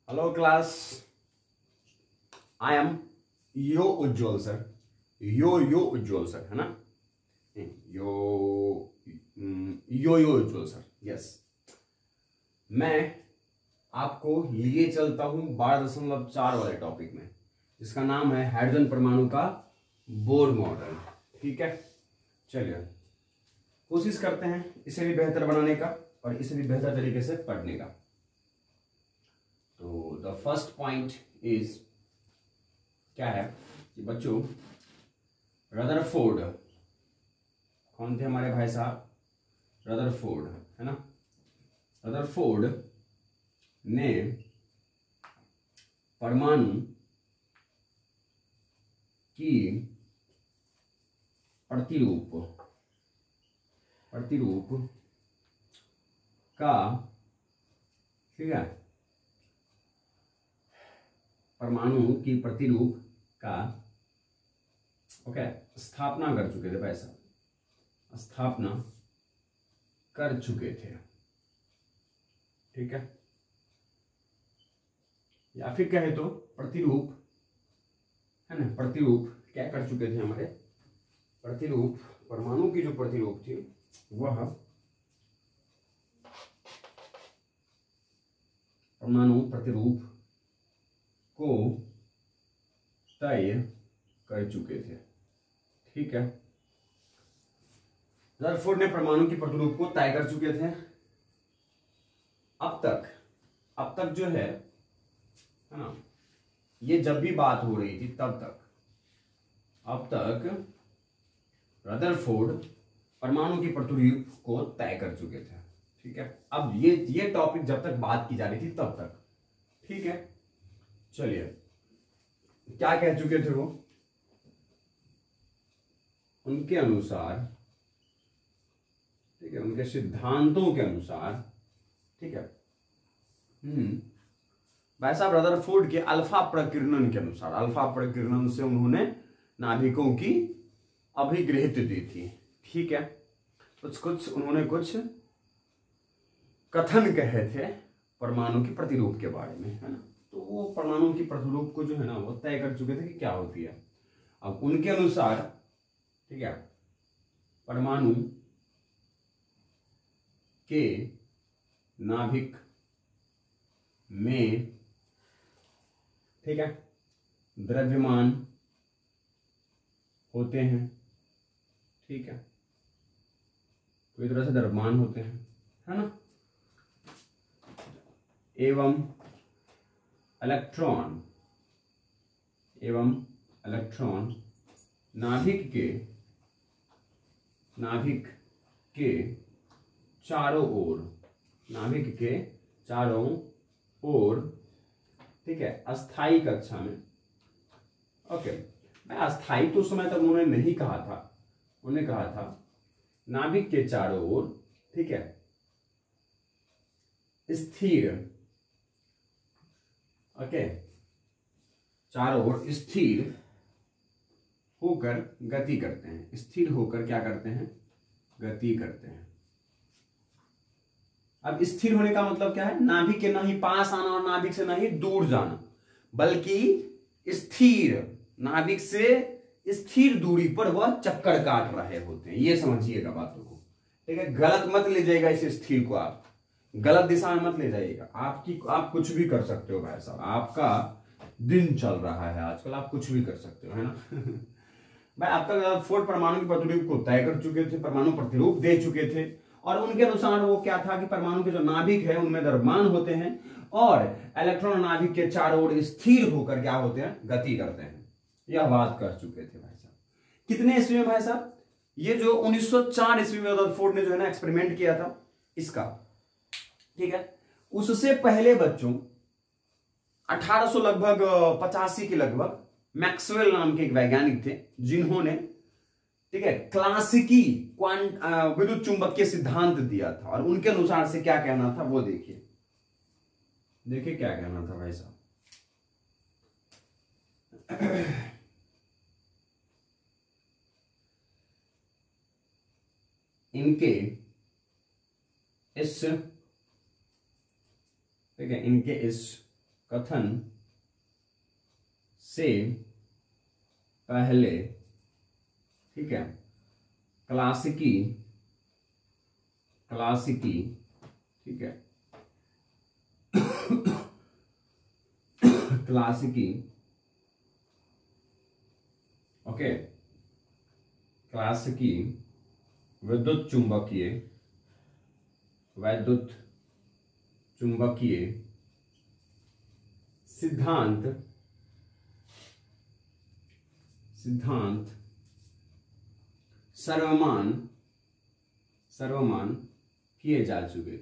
Hello class, I am yo Ujjwal sir. Yo Ujjwal sir है ना? यो उज्जवल sir, yes. मैं आपको लिए चलता हूं 12.4 वाले टॉपिक में, जिसका नाम है हाइड्रोजन परमाणु का बोर मॉडल। ठीक है, चलिए कोशिश करते हैं इसे भी बेहतर बनाने का और इसे भी बेहतर तरीके से पढ़ने का। तो द फर्स्ट पॉइंट इज क्या है कि बच्चों, रदरफोर्ड, कौन थे हमारे भाई साहब? रदरफोर्ड है ना? रदरफोर्ड ने परमाणु की प्रतिरूप का, ठीक है, परमाणु की प्रतिरूप का ओके स्थापना कर चुके थे भाई साहब, स्थापना कर चुके थे। ठीक है, या फिर कहे तो प्रतिरूप है ना, प्रतिरूप क्या कर चुके थे हमारे? प्रतिरूप, परमाणु की जो प्रतिरूप थी वह परमाणु प्रतिरूप को तय कर चुके थे। ठीक है, रदरफोर्ड ने परमाणु की प्रतिरूप को तय कर चुके थे। अब तक जो है ना, ये जब भी बात हो रही थी अब तक रदरफोर्ड परमाणु की प्रतिरूप को तय कर चुके थे। ठीक है, अब ये टॉपिक जब तक बात की जा रही थी तब तक। ठीक है, चलिए क्या कह चुके थे वो? उनके अनुसार, ठीक है, उनके सिद्धांतों के अनुसार, ठीक है, भाई साहब रदरफोर्ड के अल्फा प्रकीर्णन के अनुसार, अल्फा प्रकीर्णन से उन्होंने नाभिकों की अभिगृहित दी थी। ठीक है, उन्होंने कुछ कथन कहे थे परमाणु की प्रतिरूप के बारे में, है ना? तो वो परमाणु की प्रतिरूप को जो है ना वो तय कर चुके थे कि क्या होती है। अब उनके अनुसार, ठीक है, परमाणु के नाभिक में, ठीक है, द्रव्यमान होते हैं। ठीक है, पूरी तरह से द्रव्यमान होते हैं, है ना? एवं इलेक्ट्रॉन नाभिक के चारों ओर, ठीक है, अस्थाई कक्षा में, ओके, मैं अस्थाई तो उस समय तक उन्होंने नहीं कहा था, उन्होंने कहा था नाभिक के चारों ओर, ठीक है, स्थिर, ओके, चारों ओर स्थिर होकर गति करते हैं। स्थिर होकर क्या करते हैं? गति करते हैं। अब स्थिर होने का मतलब क्या है? नाभिक के ना ही पास आना और नाभिक से ना ही दूर जाना, बल्कि स्थिर, नाभिक से स्थिर दूरी पर वह चक्कर काट रहे होते हैं। ये समझिएगा बातों को, ठीक है? गलत मत ले जाइएगा इस स्थिर को, आप गलत दिशा में मत ले जाइएगा। आप कुछ भी कर सकते हो भाई साहब, आपका दिन चल रहा है आजकल, आप कुछ भी कर सकते हो, है ना? भाई अब तक रदरफोर्ड परमाणु की प्रतिरूप को तय कर चुके थे, परमाणु प्रतिरूप दे चुके थे, और उनके अनुसार वो क्या था कि परमाणु के जो नाभिक है उनमें द्रव्यमान होते हैं और इलेक्ट्रॉन नाभिक के चारों ओर स्थिर होकर क्या होते हैं? गति करते हैं। यह बात कर चुके थे भाई साहब। कितने ईस्वी में भाई साहब? ये जो 1904 ईस्वी में रदरफोर्ड ने जो है ना एक्सपेरिमेंट किया था इसका, ठीक है, उससे पहले बच्चों 1800 लगभग 85 के लगभग मैक्सवेल नाम के एक वैज्ञानिक थे, जिन्होंने, ठीक है, क्लासिकी विद्युत चुंबकीय सिद्धांत दिया था। और उनके अनुसार से क्या कहना था वो देखिए क्या कहना था भाई साहब। इनके इस, ठीक है, इनके इस कथन से पहले, ठीक है, क्लासिकी, ठीक है, क्लासिकी, ओके, क्लासिकी विद्युत चुंबकीय सिद्धांत सर्वमान किए जा चुके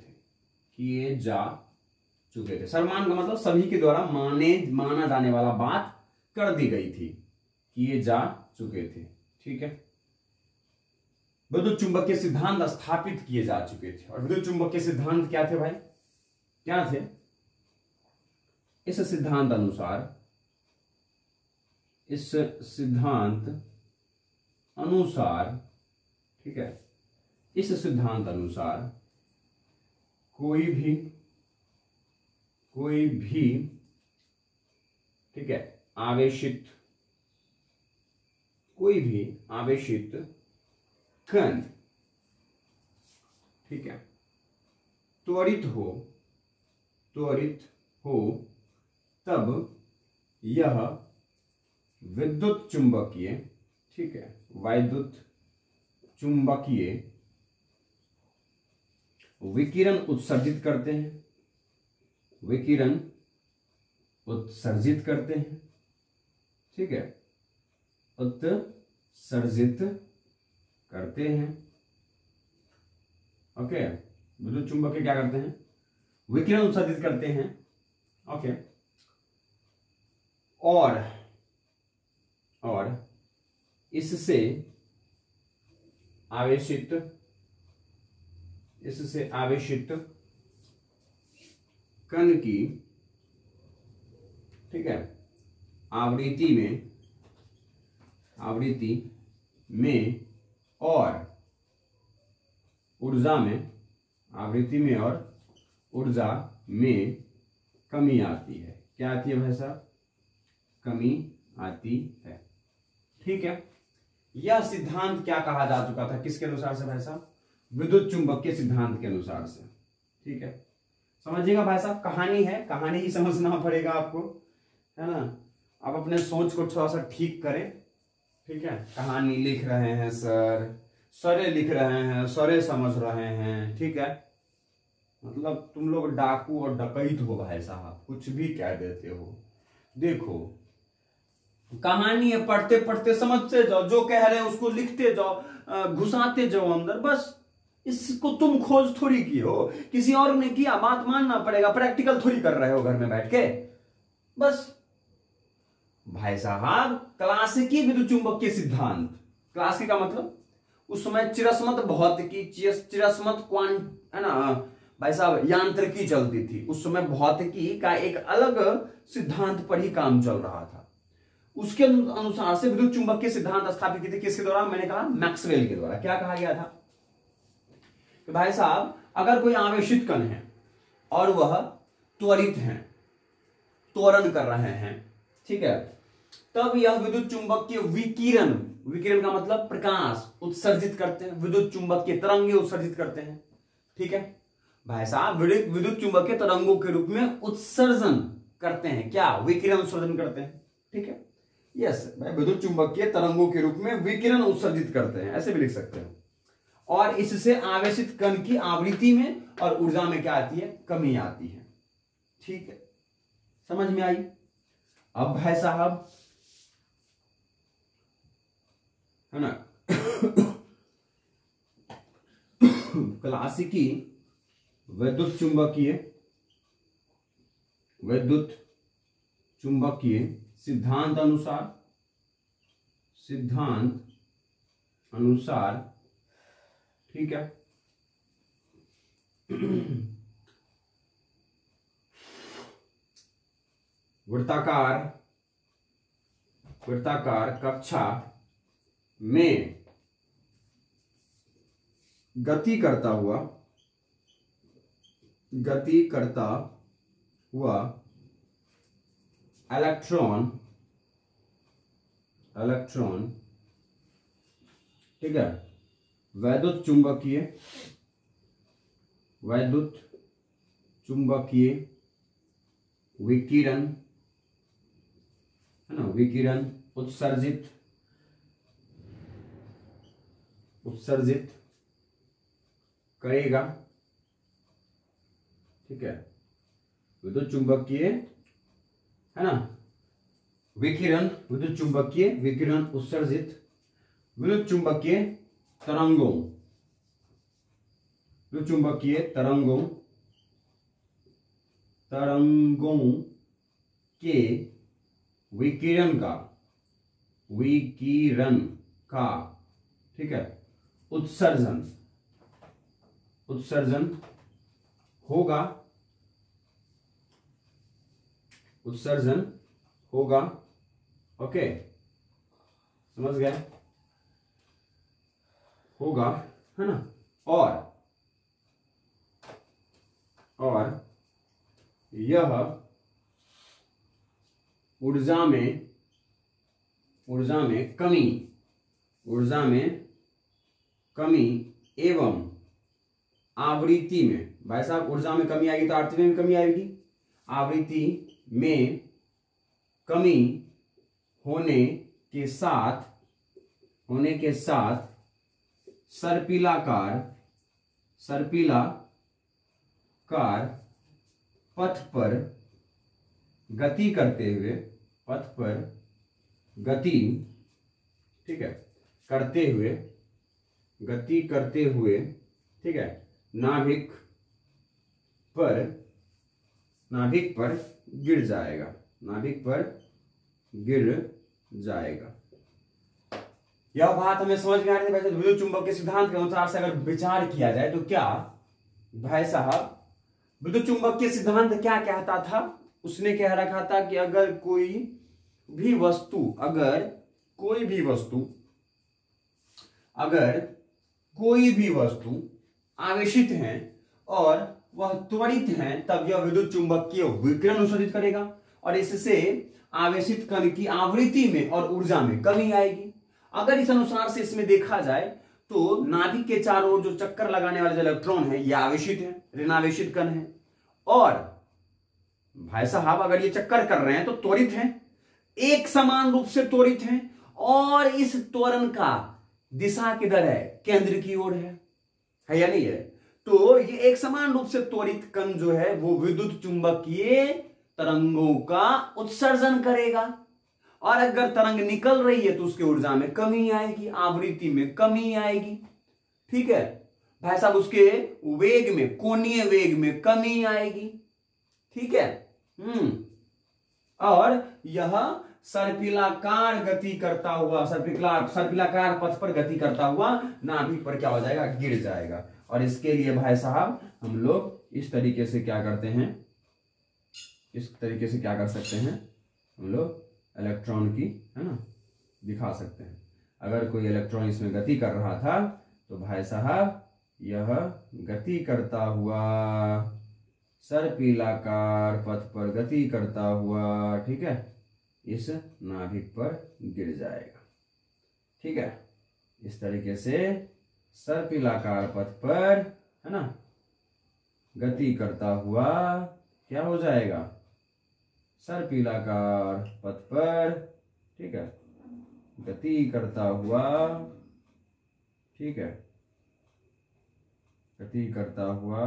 थे। सर्वमान का मतलब सभी के द्वारा माना जाने वाला बात कर दी गई थी, किए जा चुके थे, ठीक है। विद्युत चुंबकीय सिद्धांत स्थापित किए जा चुके थे। और विद्युत चुंबकीय सिद्धांत क्या थे भाई, क्या थे? इस सिद्धांत अनुसार, ठीक है, इस सिद्धांत अनुसार कोई भी, ठीक है, आवेशित कण, ठीक है, त्वरित हो तब यह विद्युत चुंबकीय, ठीक है, वैद्युत चुंबकीय विकिरण उत्सर्जित करते हैं, ठीक है, उत्सर्जित करते हैं, ओके। विद्युत चुंबकीय क्या करते हैं? विकिरण उत्सर्जित करते हैं, ओके। और इससे आवेशित कण की, ठीक है, आवृत्ति में और ऊर्जा में कमी आती है। क्या आती है भाई साहब? कमी आती है, ठीक है। यह सिद्धांत क्या कहा जा चुका था, किसके अनुसार से भाई साहब? विद्युत चुंबकीय सिद्धांत के अनुसार से, ठीक है। समझिएगा भाई साहब, कहानी है, कहानी ही समझना पड़ेगा आपको, है ना। आप अपने सोच को थोड़ा सा ठीक करें, ठीक है। कहानी लिख रहे हैं सरे लिख रहे हैं, सरे समझ रहे हैं, ठीक है। मतलब तुम लोग डाकू और डकैत हो भाई साहब, कुछ भी कह देते हो। देखो कहानी है, पढ़ते पढ़ते समझते जाओ, जो कह रहे हैं उसको लिखते जाओ, घुसाते जाओ अंदर, बस। इसको तुम खोज थोड़ी किए हो, किसी और ने किया, बात मानना पड़ेगा। प्रैक्टिकल थोड़ी कर रहे हो घर में बैठ के, बस। भाई साहब क्लासिकी विद्युत चुंबकीय सिद्धांत, क्लासिकी का मतलब उस समय चिरस्मत भौतिकी, चिरस्मत क्वांट, है ना भाई साहब, यांत्रिकी चलती थी उस समय। भौतिकी का एक अलग सिद्धांत पर ही काम चल रहा था। उसके अनुसार से विद्युत चुंबकीय सिद्धांत स्थापित किए थे, किसके द्वारा? मैंने कहा मैक्सवेल के द्वारा। क्या कहा गया था कि भाई साहब अगर कोई आवेशित कण है और वह त्वरित है, त्वरण कर रहे हैं, ठीक है, तब यह विद्युत चुंबकीय विकिरण का मतलब प्रकाश उत्सर्जित करते हैं, विद्युत चुंबकीय तरंगे उत्सर्जित करते हैं, ठीक है भाई साहब। विद्युत चुंबकीय तरंगों के रूप में उत्सर्जन करते हैं, क्या? विकिरण उत्सर्जन करते हैं, ठीक है। यस भाई, विद्युत चुंबकीय तरंगों के रूप में विकिरण उत्सर्जित करते हैं, ऐसे भी लिख सकते हैं। और इससे आवेशित कण की आवृत्ति में और ऊर्जा में क्या आती है? कमी आती है, ठीक है। समझ में आई? अब भाई साहब, है ना, क्लासिकी विद्युत चुंबकीय सिद्धांत अनुसार, ठीक है, वृत्ताकार कक्षा में गति करता हुआ इलेक्ट्रॉन, ठीक है, वैद्युत चुंबकीय विकिरण, है ना, विकिरण उत्सर्जित करेगा, ठीक है, विद्युत चुंबकीय, है ना, विकिरण, विद्युत चुंबकीय विकिरण उत्सर्जित विद्युत चुंबकीय तरंगों, विद्युत चुंबकीय तरंगों के विकिरण का, ठीक है, उत्सर्जन होगा, ओके, समझ गए, होगा, है ना, और यह ऊर्जा में कमी एवं आवृत्ति में, भाई साहब ऊर्जा में कमी आएगी तो आवृत्ति में भी कमी आएगी, आवृत्ति में कमी होने के साथ सर्पिलाकार पथ पर गति करते हुए, ठीक है, नाभिक पर गिर जाएगा, यह बात हमें समझ में आ रही है। वैसे विद्युत चुंबक के सिद्धांत के अनुसार से अगर विचार किया जाए तो क्या भाई साहब, विद्युत चुंबक के सिद्धांत क्या कहता था, उसने कह रखा था कि अगर कोई भी वस्तु आवेशित है और वह त्वरित है, तब यह विद्युत चुंबकीय विकिरण उत्सर्जित करेगा और इससे आवेशित कण की आवृत्ति में और ऊर्जा में कमी आएगी। अगर इस अनुसार से इसमें देखा जाए तो नाभिक के चारों ओर जो चक्कर लगाने वाले जो इलेक्ट्रॉन है ये आवेशित है, ऋणावेशित कण है, और भाई साहब अगर ये चक्कर कर रहे हैं तो त्वरित है, एक समान रूप से त्वरित है, और इस त्वरण का दिशा किधर है, केंद्र की ओर है या नहीं है, तो ये एक समान रूप से त्वरित कण जो है वो विद्युत चुंबकीय तरंगों का उत्सर्जन करेगा, और अगर तरंग निकल रही है तो उसके ऊर्जा में कमी आएगी, आवृत्ति में कमी आएगी, ठीक है भाई साहब, उसके वेग में, कोणीय वेग में कमी आएगी, ठीक है, और यह सर्पिलाकार गति करता हुआ, सर्पिलाकार पथ पर गति करता हुआ नाभिक पर क्या हो जाएगा, गिर जाएगा। और इसके लिए भाई साहब हम लोग इस तरीके से क्या करते हैं, इस तरीके से क्या कर सकते हैं, हम लोग इलेक्ट्रॉन की, है ना, दिखा सकते हैं। अगर कोई इलेक्ट्रॉन इसमें गति कर रहा था तो भाई साहब यह गति करता हुआ सर्पिलाकार पथ पर गति करता हुआ, ठीक है, इस नाभिक पर गिर जाएगा, ठीक है, इस तरीके से सर्पिलाकार पथ पर, है ना, गति करता हुआ क्या हो जाएगा, सर्पिलाकार पथ पर, ठीक है, गति करता हुआ, ठीक है, गति करता हुआ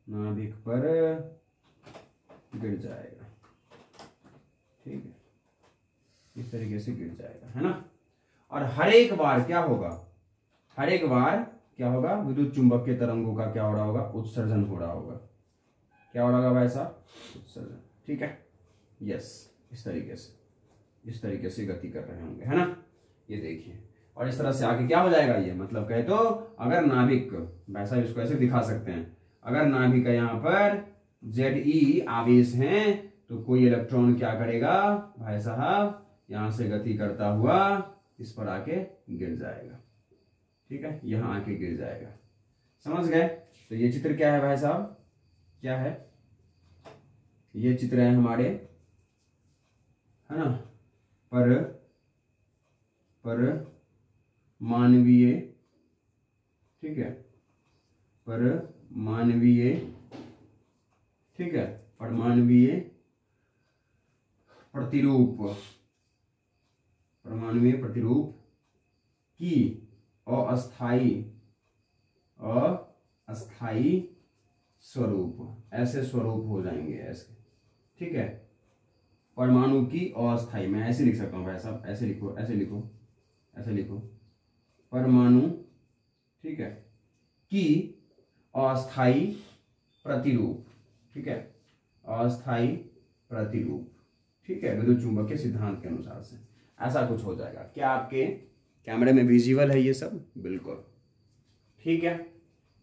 नाभिक पर गिर जाएगा, ठीक है, इस तरीके से गिर जाएगा, है ना। और हर एक बार क्या होगा, विद्युत चुंबक के तरंगों का क्या हो रहा होगा, उत्सर्जन हो रहा होगा, क्या हो रहा होगा भाई साहब, उत्सर्जन, ठीक है, यस, इस तरीके से गति कर रहे होंगे, है ना, ये देखिए, और इस तरह से आगे क्या हो जाएगा, ये मतलब कहे तो अगर नाभिक, भाई साहब इसको ऐसे दिखा सकते हैं, अगर नाभिक का यहाँ पर Ze आवेश हैं तो कोई इलेक्ट्रॉन क्या करेगा भाई साहब, यहां से गति करता हुआ इस पर आके गिर जाएगा, ठीक है, यहां आके गिर जाएगा, समझ गए। तो ये चित्र क्या है भाई साहब, क्या है, ये चित्र है हमारे, है ना, परमाणवीय, ठीक है, परमाणवीय, ठीक है, परमाणवीय प्रतिरूप, परमाणुीय प्रतिरूप की अस्थाई स्वरूप, ऐसे स्वरूप हो जाएंगे ऐसे, ठीक है। परमाणु की अस्थाई, मैं ऐसे लिख सकता हूँ भाई साहब, ऐसे लिखो, ऐसे लिखो, ऐसे लिखो, परमाणु, ठीक है, की अस्थाई प्रतिरूप, ठीक है, अस्थाई प्रतिरूप, ठीक है, विद्युत चुंबकीय सिद्धांत के अनुसार से ऐसा कुछ हो जाएगा। क्या आपके कैमरे में विजिबल है ये सब? बिल्कुल, ठीक है।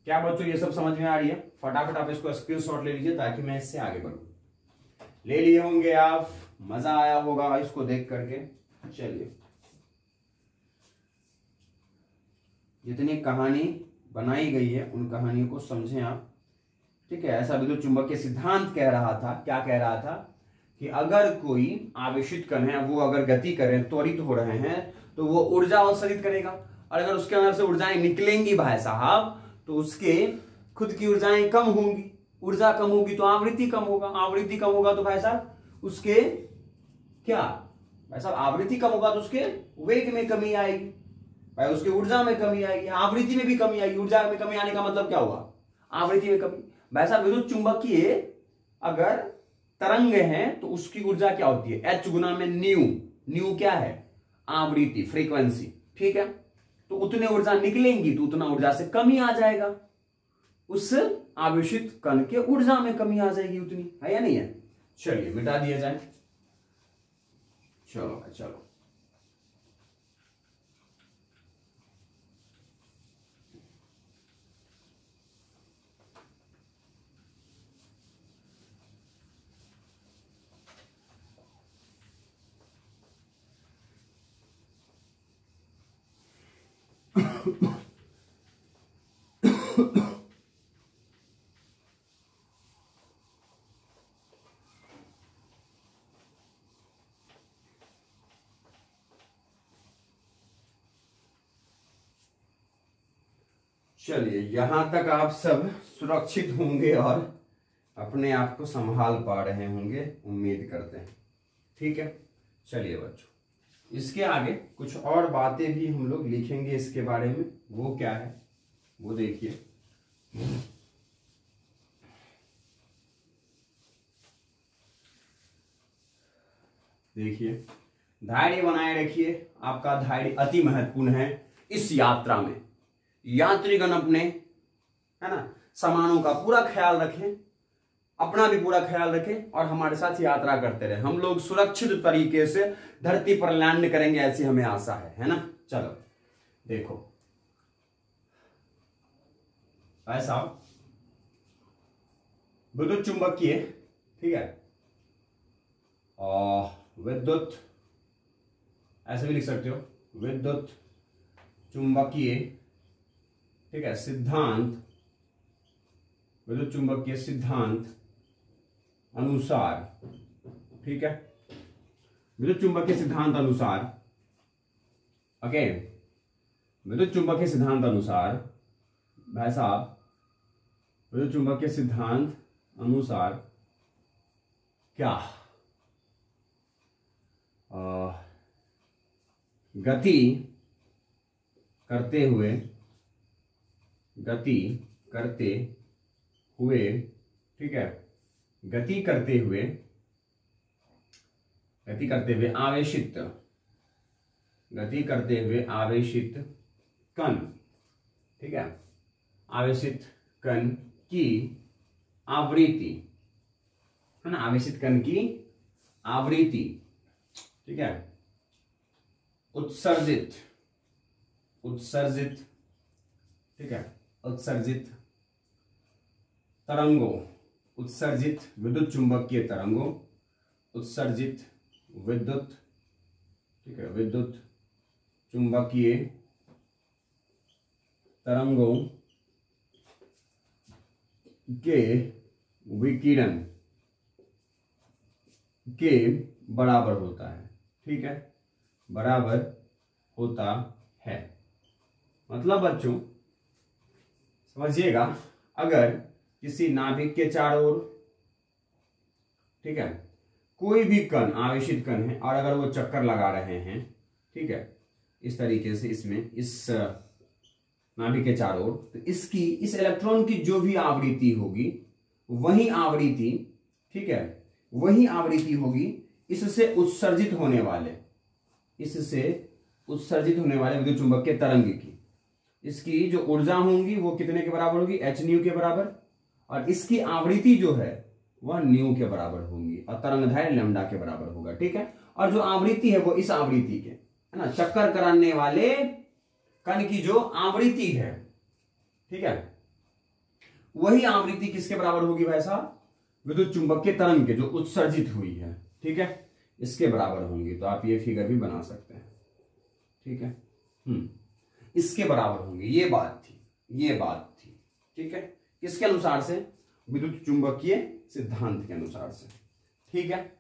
क्या बच्चों ये सब समझ में आ रही है? फटाफट आप इसको स्क्रीनशॉट ले लीजिए ताकि मैं इससे आगे बढ़ूं। ले लिए होंगे आप, मजा आया होगा इसको देख करके। चलिए, जितनी कहानी बनाई गई है उन कहानियों को समझें आप, ठीक है। ऐसा विद्युत चुंबकीय सिद्धांत कह रहा था, क्या कह रहा था कि अगर कोई आवेशित कण है, वो अगर गति करें, त्वरित हो रहे हैं, तो वो ऊर्जा अवसरित करेगा, और अगर उसके अंदर से ऊर्जाएं निकलेंगी भाई साहब, तो उसके खुद की ऊर्जाएं कम होंगी, ऊर्जा कम होगी तो आवृत्ति कम होगा, आवृत्ति कम होगा तो भाई साहब उसके क्या, भाई साहब आवृत्ति कम होगा तो उसके वेग में कमी आएगी, भाई उसके ऊर्जा में कमी आएगी, आवृत्ति में भी कमी आएगी। ऊर्जा में कमी आने का मतलब क्या हुआ? आवृत्ति में कमी। भाई साहब विद्युत चुंबकीय अगर तरंग है तो उसकी ऊर्जा क्या होती है? H गुना में न्यू, न्यू क्या है? आवृत्ति, फ्रीक्वेंसी, ठीक है। तो उतने ऊर्जा निकलेंगी तो उतना ऊर्जा से कमी आ जाएगा, उस आवेशित कण के ऊर्जा में कमी आ जाएगी, उतनी है या नहीं है? चलिए मिटा दिया जाए, चलो चलो। चलिए, यहां तक आप सब सुरक्षित होंगे और अपने आप को संभाल पा रहे होंगे, उम्मीद करते हैं, ठीक है। चलिए बच्चों, इसके आगे कुछ और बातें भी हम लोग लिखेंगे इसके बारे में। वो क्या है वो देखिए। देखिए, धैर्य बनाए रखिए, आपका धैर्य अति महत्वपूर्ण है इस यात्रा में। यात्रीगण अपने, है ना, सामानों का पूरा ख्याल रखें, अपना भी पूरा ख्याल रखें और हमारे साथ यात्रा करते रहे। हम लोग सुरक्षित तरीके से धरती पर लैंड करेंगे, ऐसी हमें आशा है ना। चलो देखो भाई साहब, विद्युत चुंबकीय, ठीक है, और विद्युत, ऐसे भी लिख सकते हो, विद्युत चुंबकीय, ठीक है, सिद्धांत, विद्युत चुंबकीय सिद्धांत अनुसार, ठीक है, विद्युत चुंबकीय सिद्धांत अनुसार, ओके, विद्युत चुंबकीय सिद्धांत अनुसार भाई साहब, विद्युत चुंबकीय सिद्धांत अनुसार क्या, गति करते हुए, गति करते हुए, ठीक है, गति करते हुए, गति करते हुए आवेशित, गति करते हुए आवेशित कण, ठीक है, आवेशित कण की आवृत्ति, है ना, आवेशित कण की आवृत्ति, ठीक है, उत्सर्जित, उत्सर्जित, ठीक है, उत्सर्जित तरंगों, उत्सर्जित विद्युत चुंबकीय तरंगों, उत्सर्जित विद्युत, ठीक है, विद्युत चुंबकीय तरंगों के विकिरण, के बराबर होता है। ठीक है, बराबर होता है। मतलब बच्चों समझिएगा, अगर किसी नाभिक के चारों ओर, ठीक है, कोई भी कण, आवेशित कण है और अगर वो चक्कर लगा रहे हैं, ठीक है, इस तरीके से इसमें, इस नाभिक के चारों ओर, तो इसकी, इस इलेक्ट्रॉन की जो भी आवृत्ति होगी वही आवृत्ति, ठीक है, वही आवृत्ति होगी इससे उत्सर्जित होने वाले, इससे उत्सर्जित होने वाले विद्युत चुंबकीय तरंग की। इसकी जो ऊर्जा होंगी वो कितने के बराबर होगी, एच न्यू के बराबर, और इसकी आवृत्ति जो है वह न्यू के बराबर होंगी और तरंगदैर्घ्य लैम्डा के बराबर होगा। ठीक है, और जो आवृत्ति है वो इस आवृत्ति के, है ना, चक्कर कराने वाले कण की जो आवृत्ति है, ठीक है, वही आवृत्ति किसके बराबर होगी भाई साहब, विद्युत चुंबकीय तरंग के जो उत्सर्जित हुई है, ठीक है, इसके बराबर होंगी। तो आप ये फिगर भी बना सकते हैं। ठीक है, इसके बराबर होंगे, ये बात थी, ये बात थी। ठीक है, किसके अनुसार से, विद्युत चुंबकीय सिद्धांत के अनुसार से। ठीक है,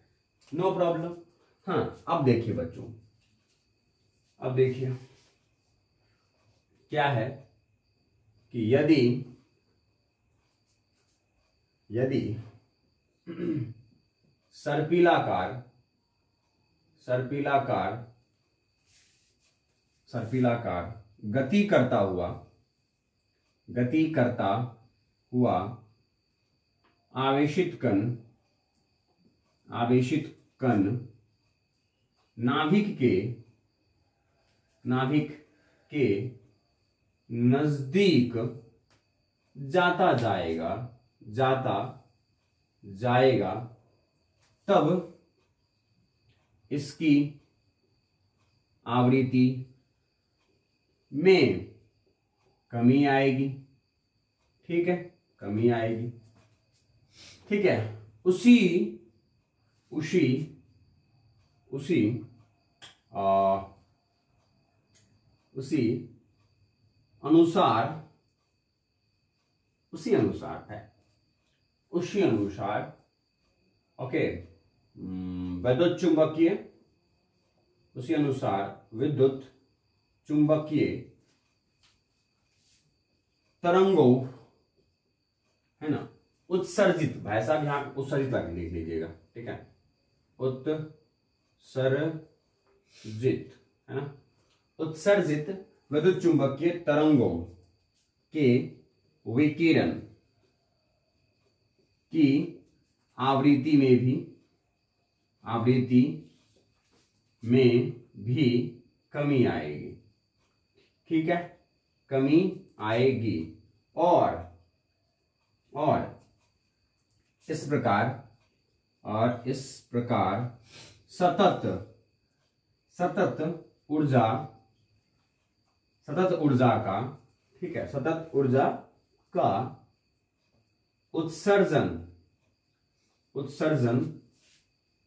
नो प्रॉब्लम। हाँ, अब देखिए बच्चों, अब देखिए क्या है कि यदि सर्पिलाकार गति करता हुआ आवेशित कण नाभिक के नजदीक जाता जाएगा, तब इसकी आवृत्ति में कमी आएगी। ठीक है, कमी आएगी। ठीक है, उसी अनुसार ओके, विद्युत चुंबकीय तरंगों, है ना, उत्सर्जित, भाई साहब यहां उत्सर्जित लिख लीजिएगा। ठीक है, उत्सर्जित, है ना, उत्सर्जित विद्युत चुंबकीय तरंगों के विकिरण की आवृत्ति में भी कमी आएगी। ठीक है, कमी आएगी और इस प्रकार सतत ऊर्जा का, ठीक है, सतत ऊर्जा का उत्सर्जन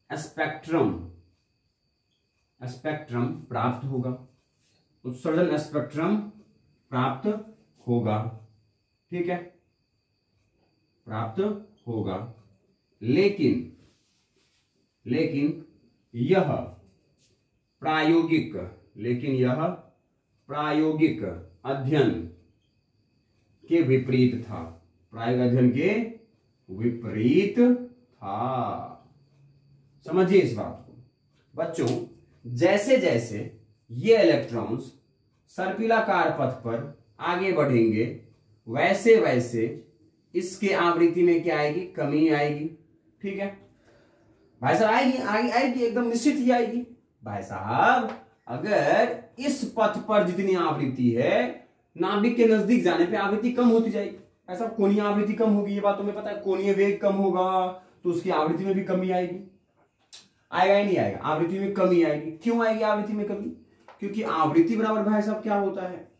स्पेक्ट्रम प्राप्त होगा। उत्सर्जन स्पेक्ट्रम प्राप्त होगा। ठीक है, प्राप्त होगा, लेकिन यह प्रायोगिक अध्ययन के विपरीत था। प्रायोगिक अध्ययन के विपरीत था। समझिए इस बात को बच्चों। जैसे जैसे ये इलेक्ट्रॉन्स सर्पिलाकार पथ पर आगे बढ़ेंगे, वैसे वैसे इसके आवृत्ति में क्या आएगी, कमी आएगी। ठीक है भाई साहब, आएगी एकदम निश्चित ही आएगी। भाई साहब, अगर इस पथ पर जितनी आवृत्ति है, नाभिक के नजदीक जाने पे आवृत्ति कम होती जाएगी। ऐसा कोणीय आवृत्ति कम होगी, ये बात तुम्हें पता है। कोणीय वेग कम होगा तो उसकी आवृत्ति में भी कमी आएगी। आएगा ही नहीं आएगा, आवृत्ति में कमी आएगी। क्यों आएगी आवृत्ति में कमी? क्योंकि आवृत्ति बराबर भाई साहब क्या होता है,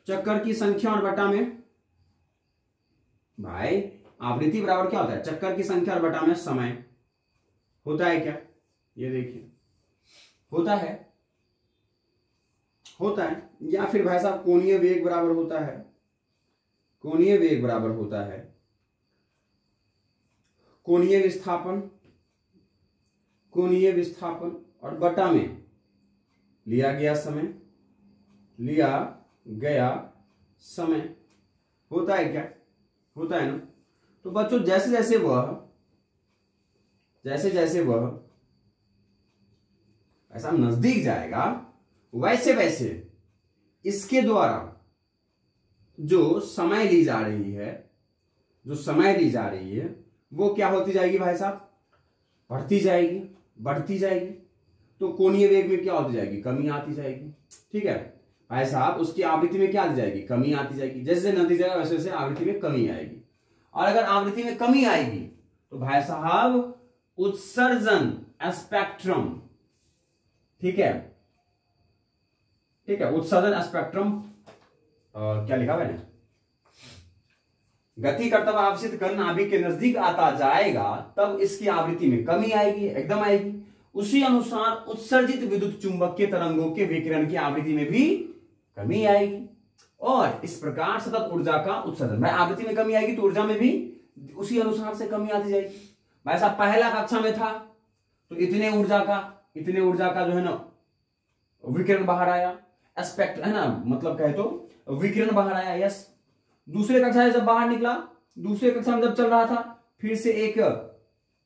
चक्कर की संख्या और बटा में। भाई आवृत्ति बराबर क्या होता है, चक्कर की संख्या और बटा में समय। होता है क्या, ये देखिए, होता है। या फिर भाई साहब कोणीय वेग बराबर होता है, कोणीय वेग बराबर होता है कोणीय विस्थापन कोणीय विस्थापन और बटा में लिया गया समय होता है क्या? होता है ना। तो बच्चों जैसे जैसे वह ऐसा नजदीक जाएगा वैसे वैसे इसके द्वारा जो समय ली जा रही है वो क्या होती जाएगी भाई साहब? बढ़ती जाएगी। तो कोणीय वेग में क्या होती जाएगी? कमी आती जाएगी। ठीक है भाई साहब, उसकी आवृत्ति में क्या आती जाएगी? कमी आती जाएगी। जैसे नजदीक जाएगा वैसे वैसे आवृत्ति में कमी आएगी। और अगर आवृत्ति में कमी आएगी तो भाई साहब उत्सर्जन स्पेक्ट्रम, ठीक है उत्सर्जन स्पेक्ट्रम क्या लिखा मैंने? गति करता हुआ अवशिष्ट कण नाभिक के नजदीक आता जाएगा तब इसकी आवृत्ति में कमी आएगी, एकदम आएगी। उसी अनुसार उत्सर्जित विद्युत चुंबकीय तरंगों के विकिरण की आवृत्ति में भी कमी आएगी और इस प्रकार सतत ऊर्जा का उत्सर्जन। भाई आवृत्ति में कमी आएगी तो ऊर्जा में भी उसी अनुसार से कमी आती जाएगी। भाई साहब पहला कक्षा में था तो इतने ऊर्जा का जो है ना विकिरण बाहर आया, एस्पेक्ट है ना, मतलब कहे तो विकिरण बाहर आया। यस, दूसरे कक्षा में जब बाहर निकला, दूसरे कक्षा में जब चल रहा था फिर से एक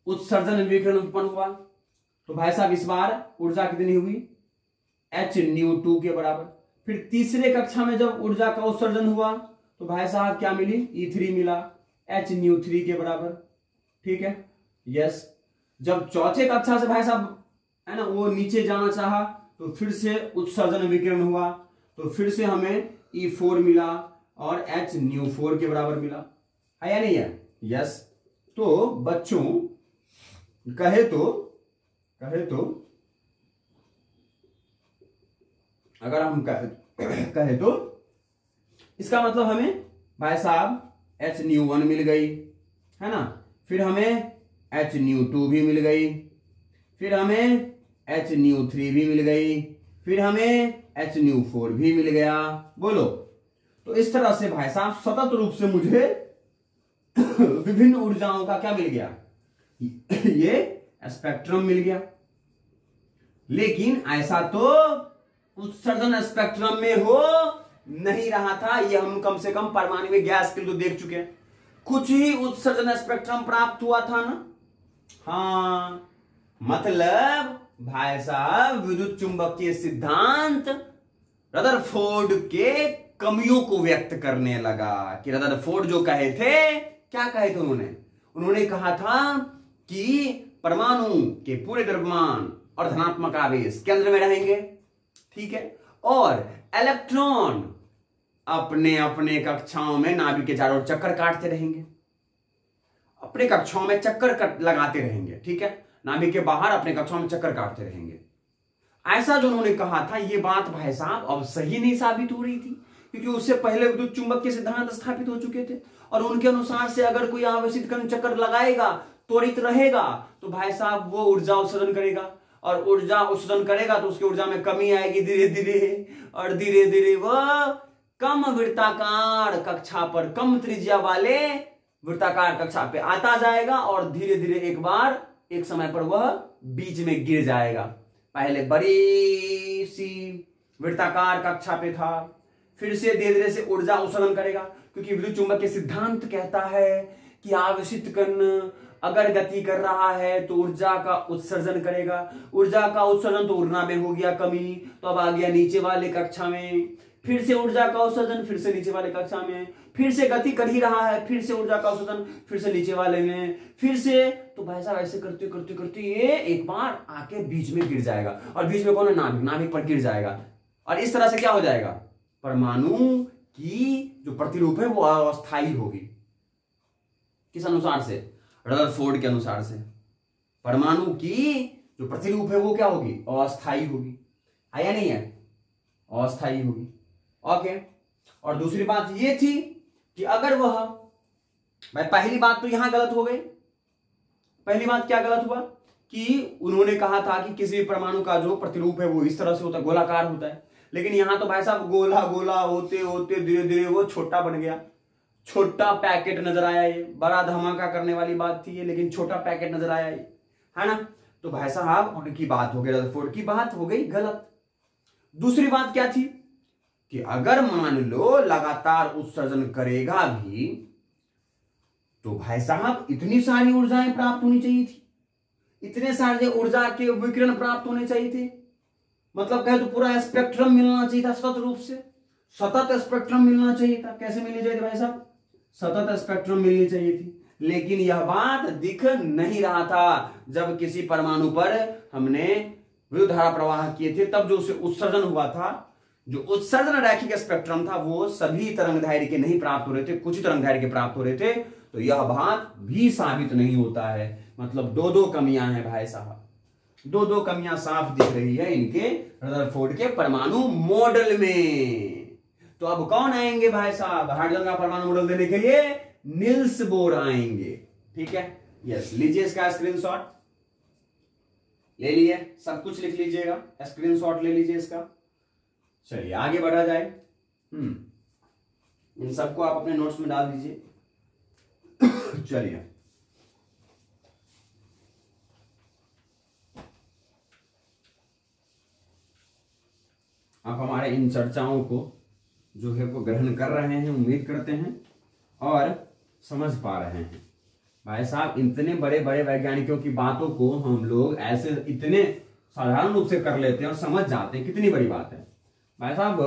उत्सर्जन विकिरण उत्पन्न हुआ। तो भाई साहब इस बार ऊर्जा कितनी हुई? h-2 के बराबर। फिर तीसरे कक्षा में जब ऊर्जा का उत्सर्जन हुआ तो भाई साहब क्या मिली? E3 मिला, h-3 के बराबर। ठीक है, यस। जब चौथे कक्षा से भाई साहब है ना वो नीचे जाना चाहा तो फिर से उत्सर्जन विकिरण हुआ तो फिर से हमें E4 मिला और h-4 के बराबर मिला, है या नहीं है? यस। तो बच्चों कहे तो अगर हम कहे तो इसका मतलब हमें भाई साहब h-1 मिल गई, है ना, फिर हमें h-2 भी मिल गई, फिर हमें h-3 भी मिल गई, फिर हमें h-4 भी मिल गया। बोलो। तो इस तरह से भाई साहब सतत रूप से मुझे विभिन्न ऊर्जाओं का क्या मिल गया? ये स्पेक्ट्रम मिल गया। लेकिन ऐसा तो उत्सर्जन स्पेक्ट्रम में हो नहीं रहा था। ये हम कम से कम परमाणु गैस के लिए तो देख चुके हैं। कुछ ही उत्सर्जन स्पेक्ट्रम प्राप्त हुआ था ना। हाँ, मतलब भाई साहब विद्युत चुंबकीय सिद्धांत रदरफोर्ड के कमियों को व्यक्त करने लगा कि रदरफोर्ड जो कहे थे, क्या कहे थे उन्होंने कहा था कि परमाणु के पूरे द्रव्यमान और धनात्मक आवेश केंद्र में रहेंगे, ठीक है, और इलेक्ट्रॉन अपने अपने कक्षाओं में नाभिक के चारों ओर चक्कर काटते रहेंगे, अपने कक्षाओं में चक्कर लगाते रहेंगे, ठीक है, नाभिक के बाहर अपने कक्षाओं में चक्कर काटते रहेंगे। ऐसा जो उन्होंने कहा था ये बात भाई साहब अब सही नहीं साबित हो रही थी, क्योंकि उससे पहले विद्युत चुंबक के सिद्धांत स्थापित हो चुके थे और उनके अनुसार से अगर कोई आवेशित कण चक्कर लगाएगा, त्वरित रहेगा, तो भाई साहब वो ऊर्जा उत्सर्जन करेगा और ऊर्जा उत्सर्जन करेगा तो उसकी ऊर्जा में कमी आएगी धीरे धीरे, और धीरे धीरे वह कम वृत्ताकार कक्षा पर, कम त्रिज्या वाले वृत्ताकार कक्षा पे आता जाएगा और धीरे धीरे एक समय पर वह बीच में गिर जाएगा। पहले बड़ी सी वृत्ताकार कक्षा पे था, फिर से धीरे धीरे से ऊर्जा उत्सर्जन करेगा, क्योंकि विद्युत चुंबक के सिद्धांत कहता है कि आवेशित कण अगर गति कर रहा है तो ऊर्जा का उत्सर्जन करेगा। ऊर्जा का उत्सर्जन तो ऊर्जा में हो गया कमी, तो अब आ गया नीचे वाले कक्षा में, फिर से ऊर्जा का उत्सर्जन, फिर से नीचे वाले कक्षा में, फिर से गति कर ही रहा है, फिर से ऊर्जा का उत्सर्जन, फिर से नीचे वाले में, फिर से, तो भाई साहब ऐसे करते करते करते ये एक बार आके बीच में गिर जाएगा और बीच में कौन है? नाभिक पर गिर जाएगा और इस तरह से क्या हो जाएगा? परमाणु की जो प्रतिरूप है वो अस्थायी होगी। किस अनुसार से? रदरफोर्ड के अनुसार से परमाणु की जो प्रतिरूप है वो क्या होगी? अस्थायी होगी, है या नहीं है? अस्थायी होगी। ओके। और दूसरी बात ये थी कि अगर वह, भाई पहली बात तो यहां गलत हो गई। पहली बात क्या गलत हुआ कि उन्होंने कहा था कि किसी भी परमाणु का जो प्रतिरूप है वो इस तरह से होता है, गोलाकार होता है, लेकिन यहां तो भाई साहब गोला गोला होते होते धीरे धीरे वो छोटा बन गया, छोटा पैकेट नजर आया। ये बड़ा धमाका करने वाली बात थी ये, लेकिन छोटा पैकेट नजर आया ये, है ना। तो भाई साहब उनकी बात हो गई, रदरफोर्ड की बात हो गई गलत। दूसरी बात क्या थी कि अगर मान लो लगातार उत्सर्जन करेगा भी तो भाई साहब इतनी सारी ऊर्जाएं प्राप्त होनी चाहिए थी, इतने सारे ऊर्जा के विकिरण प्राप्त होने चाहिए थे, मतलब कहे तो पूरा स्पेक्ट्रम मिलना चाहिए था सतत रूप से, सतत स्पेक्ट्रम मिलना चाहिए था। कैसे मिलनी चाहिए थी भाई साहब? सतत स्पेक्ट्रम मिलनी चाहिए थी। लेकिन यह बात दिख नहीं रहा था। जब किसी परमाणु पर हमने विद्युत धारा प्रवाह किए थे तब जो उसे उत्सर्जन हुआ था, जो उत्सर्जन रैखिक स्पेक्ट्रम था वो सभी तरंगदैर्घ्य के नहीं प्राप्त हो रहे थे, कुछ तरंगदैर्घ्य के प्राप्त हो रहे थे। तो यह बात भी साबित नहीं होता है। मतलब दो दो कमियां हैं भाई साहब, दो दो कमियां साफ दिख रही है इनके रदरफोर्ड के परमाणु मॉडल में। तो अब कौन आएंगे भाई साहब हाइड्रोजन का परमाणु मॉडल देने के लिए? निल्स बोर आएंगे। ठीक है, यस, लीजिए इसका स्क्रीनशॉट ले लिए, सब कुछ लिख लीजिएगा, स्क्रीनशॉट ले लीजिए इसका। चलिए आगे बढ़ा जाए। इन सबको आप अपने नोट्स में डाल दीजिए। चलिए आप हमारे इन चर्चाओं को जो है वो ग्रहण कर रहे हैं, उम्मीद करते हैं, और समझ पा रहे हैं। भाई साहब इतने बड़े बड़े वैज्ञानिकों की बातों को हम लोग ऐसे इतने साधारण रूप से कर लेते हैं और समझ जाते हैं, कितनी बड़ी बात है। भाई साहब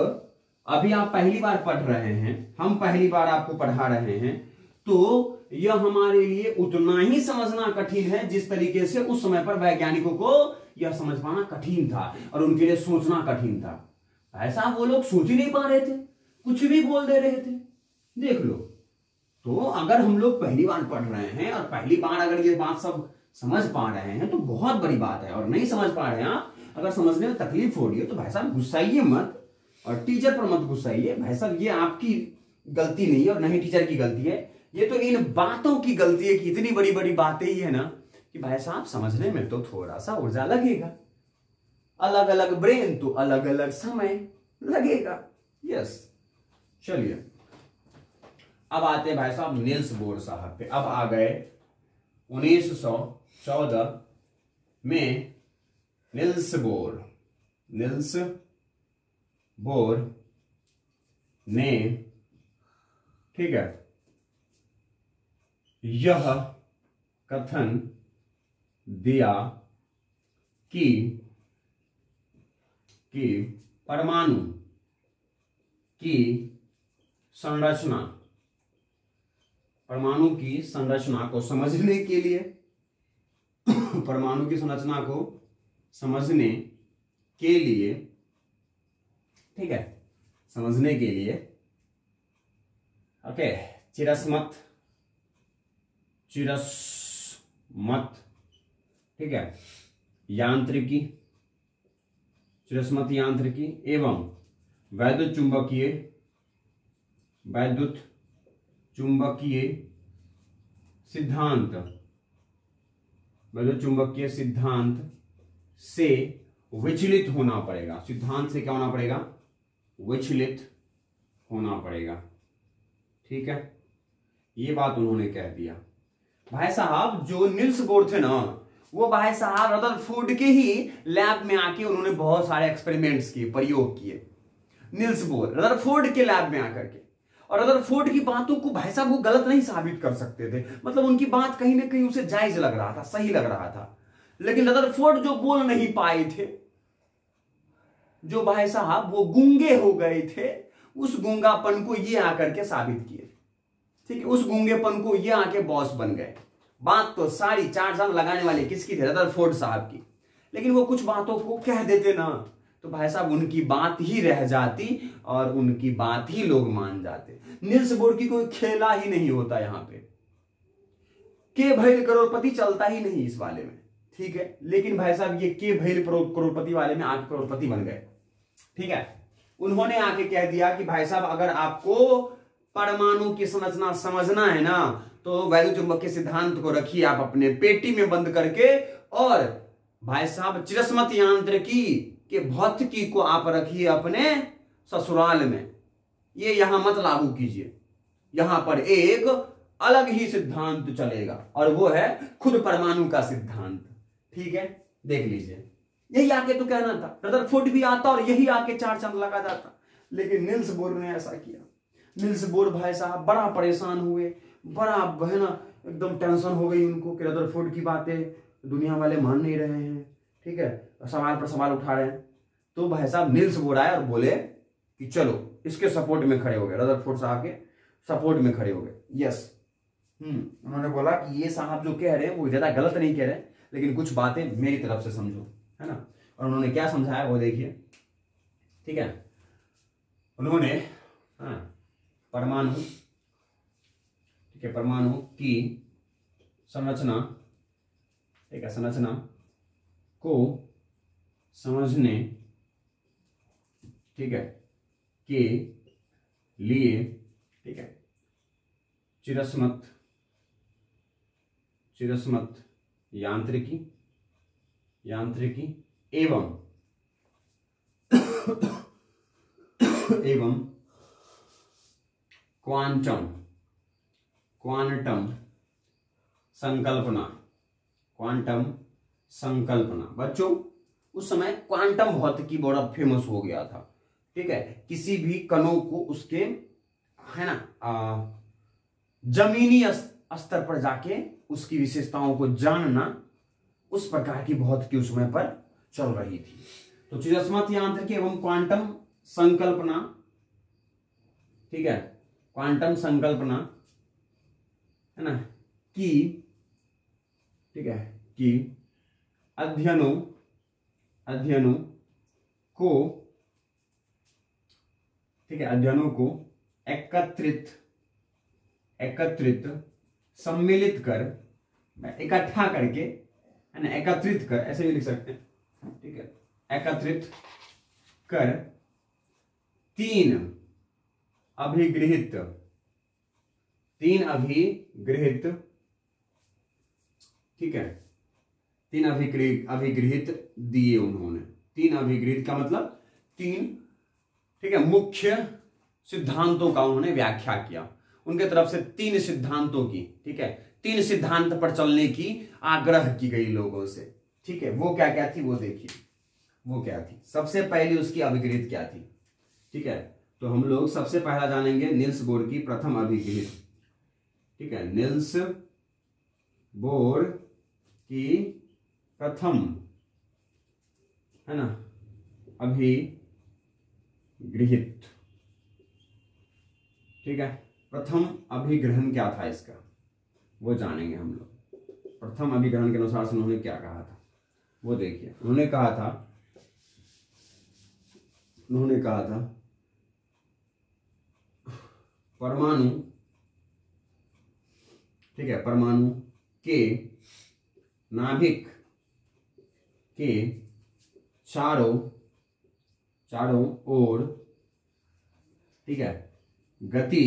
अभी आप पहली बार पढ़ रहे हैं, हम पहली बार आपको पढ़ा रहे हैं, तो यह हमारे लिए उतना ही समझना कठिन है जिस तरीके से उस समय पर वैज्ञानिकों को यह समझ पाना कठिन था और उनके लिए सोचना कठिन था। भाई साहब वो लोग सोच ही नहीं पा रहे थे, कुछ भी बोल दे रहे थे। देख लो, तो अगर हम लोग पहली बार पढ़ रहे हैं और पहली बार अगर ये बात सब समझ पा रहे हैं तो बहुत बड़ी बात है। और नहीं समझ पा रहे हैं आप, अगर समझने में तकलीफ हो रही है तो भाई साहब गुस्साइए मत, और टीचर पर मत गुस्साइए। भाई साहब ये आपकी गलती नहीं है और नहीं टीचर की गलती है, ये तो इन बातों की गलती है कि इतनी बड़ी बड़ी बातें ही है ना कि भाई साहब समझने में तो थोड़ा सा ऊर्जा लगेगा, अलग अलग ब्रेन तो अलग अलग समय लगेगा। यस, चलिए अब आते हैं भाई साहब निल्स बोर साहब पे। अब आ गए 1914 में निल्स बोर ने, ठीक है, यह कथन दिया कि परमाणु की संरचना, परमाणु की संरचना को समझने के लिए, परमाणु की संरचना को समझने के लिए, ठीक है, समझने के लिए, ओके, चिरस्मत, ठीक है, यांत्रिकी, चिरस्मत यांत्रिकी एवं वैद्युत चुंबकीय सिद्धांत, वैद्युत चुंबकीय सिद्धांत से विचलित होना पड़ेगा। सिद्धांत से क्या होना पड़ेगा? विचलित होना पड़ेगा। ठीक है, ये बात उन्होंने कह दिया। भाई साहब जो निल्स बोर थे ना, वो भाई साहब रदरफोर्ड के ही लैब में आके उन्होंने बहुत सारे एक्सपेरिमेंट्स किए, प्रयोग किए। निल्स बोर रदरफोर्ड के लैब में आकर के, और रदरफोर्ड की बातों को भाई साहब वो गलत नहीं साबित कर सकते थे। मतलब उनकी बात कहीं ना कहीं उसे जायज लग रहा था, सही लग रहा था। लेकिन रदरफोर्ड जो बोल नहीं पाए थे, जो भाई साहब वो गूंगे हो गए थे, उस गूंगापन को ये आकर के साबित किए। ठीक है, उस गूंगेपन को ये आके बॉस बन गए। बात तो सारी चार चांद लगाने वाली किसकी थी? रदरफोर्ड साहब की। लेकिन वो कुछ बातों को कह देते ना, तो भाई साहब उनकी बात ही रह जाती और उनकी बात ही लोग मान जाते। निल्स बोर की कोई खेला ही नहीं होता यहां पे, के भैल करोड़पति चलता ही नहीं इस वाले में। ठीक है, लेकिन भाई साहब ये के भैल करोड़पति वाले में आके करोड़पति बन गए। ठीक है, उन्होंने आके कह दिया कि भाई साहब अगर आपको परमाणु की संरचना समझना है ना, तो वैद्युत चुंबकीय सिद्धांत को रखिए आप अपने पेटी में बंद करके, और भाई साहब चिरस्मत यांत्रिकी के भौतिकी को आप रखिए अपने ससुराल में। ये यहां मत लागू कीजिए, यहां पर एक अलग ही सिद्धांत चलेगा और वो है खुद परमाणु का सिद्धांत। ठीक है, देख लीजिए, यही आके तो कहना था, रदरफोर्ड भी आता और यही आके 4 चांद लगा जाता, लेकिन निल्स बोर ने ऐसा किया। निल्स बोर भाई साहब बड़ा परेशान हुए, बड़ा है ना एकदम टेंशन हो गई उनको कि रदरफोर्ड की बातें दुनिया वाले मान नहीं रहे हैं, ठीक है, सवाल पर सवाल उठा रहे हैं। तो भाई साहब निल्स बोर आए और बोले कि चलो इसके सपोर्ट में खड़े हो गए, रदरफोर्ड साहब के सपोर्ट में खड़े हो गए। यस, उन्होंने बोला कि ये साहब जो कह रहे हैं वो ज्यादा गलत नहीं कह रहे, लेकिन कुछ बातें मेरी तरफ से समझो, है ना। और उन्होंने क्या समझाया वो देखिए, ठीक है। उन्होंने परमाणु, ठीक है, परमाणु की संरचना, ठीक है, संरचना को समझने, ठीक है, के लिए, ठीक है, चिरस्मत यांत्रिकी एवं क्वांटम संकल्पना। बच्चों उस समय क्वांटम भौतिकी बड़ा फेमस हो गया था, ठीक है। किसी भी कणों को उसके, है ना, जमीनी स्तर पर जाके उसकी विशेषताओं को जानना, उस प्रकार की भौतिकी उस समय पर चल रही थी। तो चिरस्मत यांत्रिकी एवं क्वांटम संकल्पना, ठीक है, क्वांटम संकल्पना, है ना, की, ठीक है, की अध्ययनों को, ठीक है, अध्ययनों को एकत्रित सम्मिलित कर, इकट्ठा करके, है ना, एकत्रित कर, ऐसे भी लिख सकते हैं, ठीक है, एकत्रित कर तीन अभिगृहित, ठीक है, तीन अभिगृहित दिए उन्होंने। 3 अभिगृहित का मतलब 3, ठीक है, मुख्य सिद्धांतों का उन्होंने व्याख्या किया। उनके तरफ से 3 सिद्धांतों की, ठीक है, 3 सिद्धांत पर चलने की आग्रह की गई लोगों से, ठीक है। वो क्या क्या थी वो देखिए, वो क्या थी। सबसे पहली उसकी अभिगृहित क्या थी, ठीक है। तो हम लोग सबसे पहला जानेंगे निल्स बोर की प्रथम अभिगृहित, ठीक है, निल्स बोर की प्रथम, है ना, अभिगृहित, ठीक है। प्रथम अभिग्रहण क्या था इसका, वो जानेंगे हम लोग। प्रथम अभिग्रहण के अनुसार से उन्होंने क्या कहा था वो देखिए। उन्होंने कहा था परमाणु, ठीक है, परमाणु के नाभिक के चारों ओर, ठीक है, गति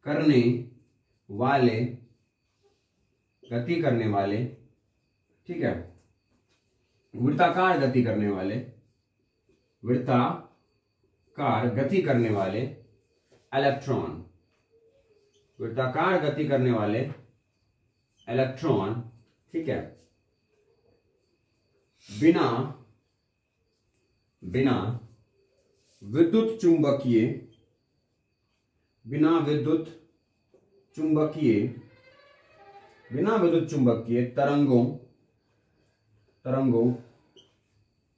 करने वाले, ठीक है, वृत्ताकार गति करने वाले इलेक्ट्रॉन, वृत्ताकार गति करने वाले इलेक्ट्रॉन, ठीक है, बिना विद्युत चुंबकीय तरंगों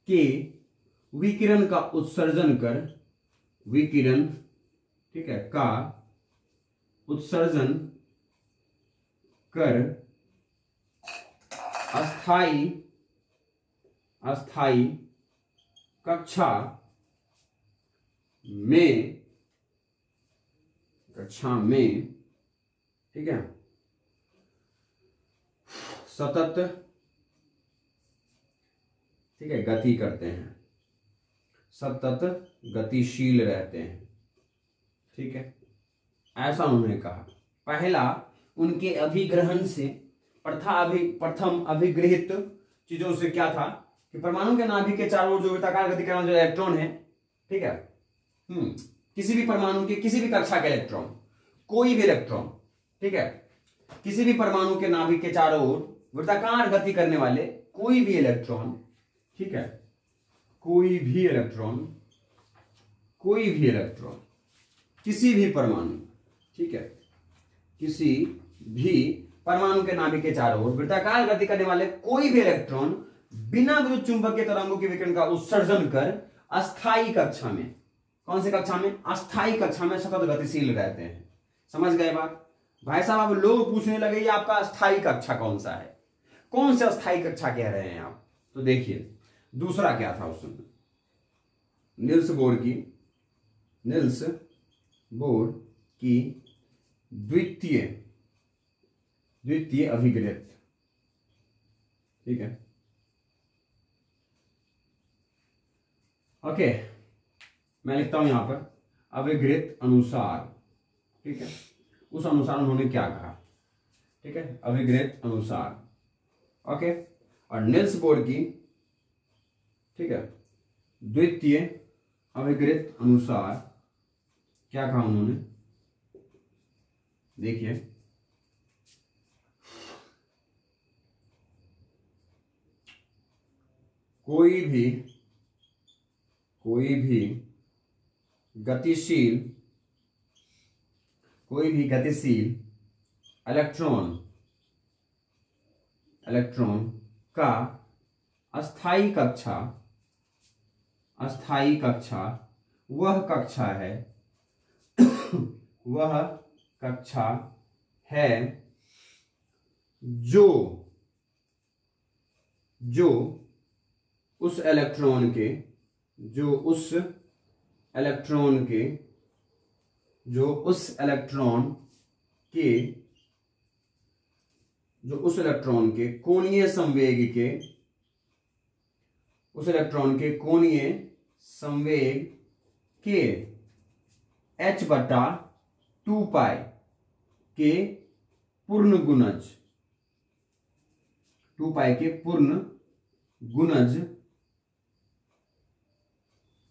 के विकिरण का उत्सर्जन कर, ठीक है, का उत्सर्जन कर अस्थाई कक्षा में, ठीक है, सतत, ठीक है, गति करते हैं, सतत गतिशील रहते हैं, ठीक है, ऐसा उन्होंने कहा। पहला उनके अभिग्रहण से, प्रथम अभिगृहित चीजों से क्या था कि परमाणु के नाभिक के चारों ओर जो वृत्ताकार गति करने वाले जो इलेक्ट्रॉन है, ठीक है, किसी भी परमाणु के किसी भी कक्षा के इलेक्ट्रॉन, कोई भी इलेक्ट्रॉन, ठीक है, किसी भी परमाणु के नाभिक के चारों ओर वृत्ताकार गति करने वाले कोई भी इलेक्ट्रॉन, ठीक है, कोई भी इलेक्ट्रॉन किसी भी परमाणु, ठीक है, किसी भी परमाणु के नाभिक के चारों ओर वृत्ताकार गति करने वाले कोई भी इलेक्ट्रॉन बिना विद्युत चुंबकीय तरंगों के विकिरण का उत्सर्जन कर अस्थायी कक्षा में, कौन सी कक्षा में, अस्थायी कक्षा में सतत गतिशील रहते हैं। समझ गए बात? भाई साहब अब लोग पूछने लगे ये आपका अस्थायी कक्षा कौन सा है, कौन से अस्थायी कक्षा कह रहे हैं आप? तो देखिए दूसरा क्या था उसमें, निल्स बोर की द्वितीय अभिग्रहित, ठीक है, ओके, मैं लिखता हूं यहां पर अभिग्रहित अनुसार, ठीक है, उस अनुसार उन्होंने क्या कहा, ठीक है, अभिग्रहित अनुसार, ओके, और निल्स बोर की, ठीक है, द्वितीय अभिग्रहित अनुसार क्या कहा उन्होंने, देखिए कोई भी गतिशील इलेक्ट्रॉन का अस्थायी कक्षा वह कक्षा है जो उस इलेक्ट्रॉन के कोणीय संवेग के h/2π के पूर्ण गुणज,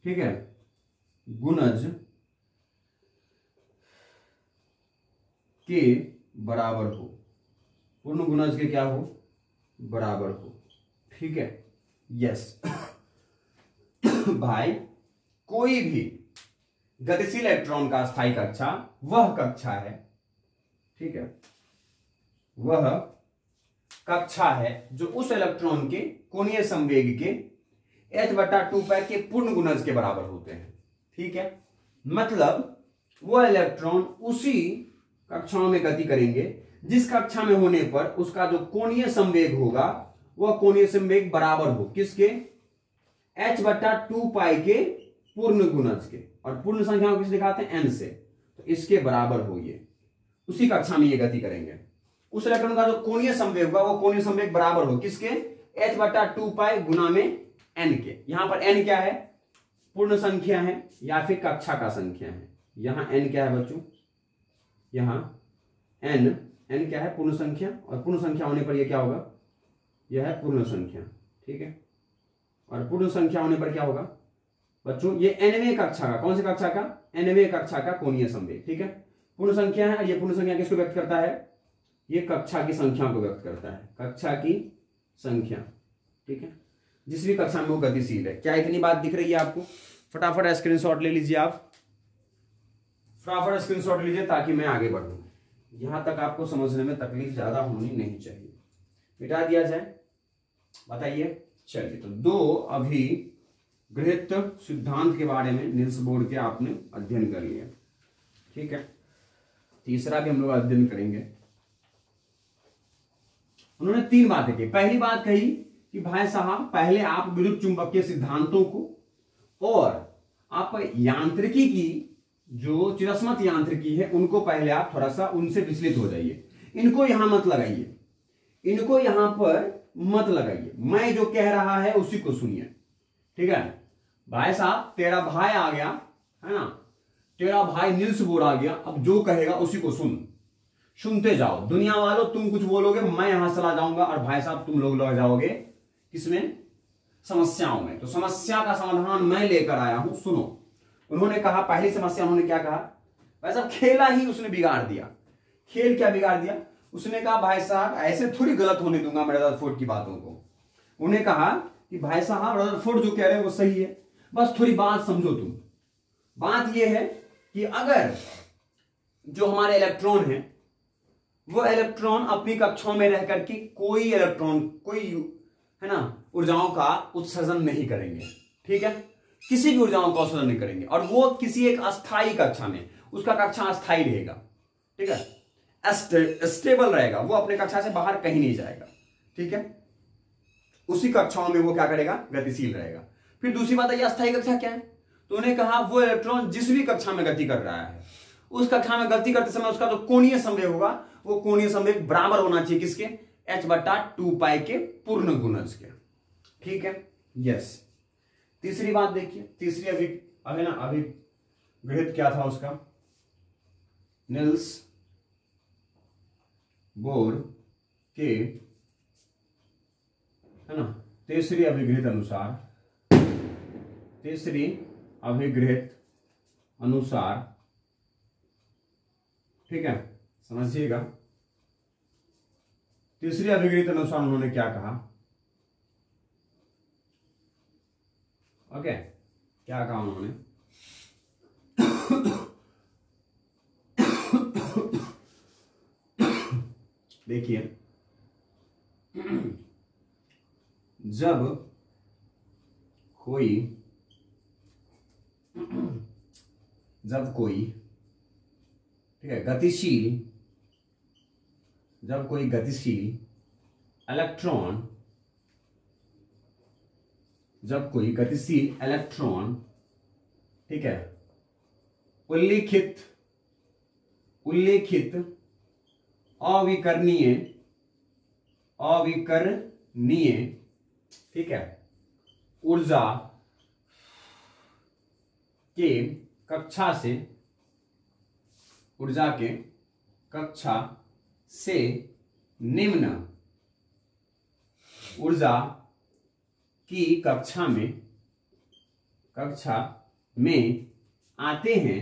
ठीक है, गुणज के बराबर हो, पूर्ण गुणज के क्या हो, बराबर हो, ठीक है, यस। भाई कोई भी गतिशील इलेक्ट्रॉन का स्थायी कक्षा वह कक्षा है, ठीक है, वह कक्षा है जो उस इलेक्ट्रॉन के कोणीय संवेग के h/2π के पूर्ण गुणज के बराबर होते हैं, ठीक है, मतलब वह इलेक्ट्रॉन उसी कक्षाओं में गति करेंगे जिस कक्षा में होने पर उसका जो कोणीय संवेग होगा वह कोणीय संवेग बराबर हो किसके, h/2π के पूर्ण गुणज के, और पूर्ण संख्याओं किसे दिखाते हैं, n से, तो इसके बराबर हो, ये उसी कक्षा में ये गति करेंगे। उस इलेक्ट्रॉन का जो कोणीय संवेग होगा वो कोणीय संवेग बराबर हो किसके, h/2π गुना में n के। यहां पर n क्या है, पूर्ण संख्या है या फिर कक्षा का संख्या है। यहां n क्या है बच्चों, यहां n क्या है, पूर्ण संख्या, और पूर्ण संख्या होने पर यह क्या होगा, यह है पूर्ण संख्या, ठीक है, और पूर्ण संख्या होने पर क्या होगा बच्चों, ये nवें कक्षा का, कौन सी कक्षा का, nवें कक्षा का कोणीय संवेग, ठीक है, पूर्ण संख्या है, और ये पूर्ण संख्या किसको व्यक्त करता है, ये कक्षा की संख्या को व्यक्त करता है, कक्षा की संख्या, ठीक है, जिस भी कक्षा में वो गतिशील है। क्या इतनी बात दिख रही है आपको? फटाफट स्क्रीनशॉट ले लीजिए, आप फटाफट स्क्रीनशॉट लीजिए ताकि मैं आगे बढ़ूं। यहां तक आपको समझने में तकलीफ ज्यादा होनी नहीं चाहिए। मिटा दिया जाए, बताइए। चलिए, तो दो अभिगृहित सिद्धांत के बारे में निल्स बोर के आपने अध्ययन कर लिया, ठीक है। तीसरा भी हम लोग अध्ययन करेंगे। उन्होंने तीन बातें की। पहली बात कही कि भाई साहब पहले आप विद्युत चुंबकीय सिद्धांतों को और आप यांत्रिकी की जो चिरस्मत यांत्रिकी है उनको पहले आप थोड़ा सा उनसे विचलित हो जाइए। इनको यहां मत लगाइए, इनको यहां पर मत लगाइए, मैं जो कह रहा है उसी को सुनिए, ठीक है। भाई साहब तेरा भाई आ गया है ना, तेरा भाई निल्स बोर आ गया, अब जो कहेगा उसी को सुनते जाओ। दुनिया वालों तुम कुछ बोलोगे, मैं यहां चला जाऊंगा और भाई साहब तुम लोग लग जाओगे किसमें, समस्याओं में। तो समस्या का समाधान मैं लेकर आया हूं, सुनो। उन्होंने कहा, पहली समस्या उन्होंने क्या कहा, भाई साहब खेला ही उसने बिगाड़ दिया। खेल क्या बिगाड़ दिया? उसने कहा भाई साहब ऐसे थोड़ी गलत होने दूंगा मैं रदरफोर्ड की बातों को। उन्हें कहा कि भाई साहब रदरफोर्ड जो कह रहे हैं वो सही है, बस थोड़ी बात समझो तुम। बात यह है कि अगर जो हमारे इलेक्ट्रॉन है वो इलेक्ट्रॉन अपनी कक्षाओं में रह करके कोई इलेक्ट्रॉन कोई है ना ऊर्जाओं का उत्सर्जन नहीं करेंगे, ठीक है, किसी भी ऊर्जाओं का उत्सर्जन नहीं करेंगे, और वो किसी एक अस्थायी कक्षा में, उसका कक्षा अस्थायी रहेगा, ठीक है, स्टेबल रहेगा, वो अपने कक्षा से बाहर कहीं नहीं जाएगा, ठीक है, उसी कक्षाओं में वो क्या करेगा, गतिशील रहेगा। फिर दूसरी बात है ये अस्थायी कक्षा क्या है, तो उन्हें कहा वो इलेक्ट्रॉन जिस भी कक्षा में गति कर रहा है उस कक्षा में गति करते समय उसका जो कोणीय संवेग होगा वो कोणीय संवेग बराबर होना चाहिए किसके, h/2π के पूर्ण गुणज के, ठीक है, यस। तीसरी बात देखिए, तीसरी अभिगृहित क्या था उसका, निल्स बोर के है ना तीसरी अभिगृहित अनुसार, ठीक है, समझिएगा। तीसरी अभिगृहित अनुसार उन्होंने क्या कहा, ओके, क्या कहा उन्होंने, देखिए जब कोई ठीक है जब कोई गतिशील इलेक्ट्रॉन ठीक है उल्लेखित अविकरणीय ठीक है ऊर्जा के कक्षा से निम्न ऊर्जा की कक्षा में आते हैं,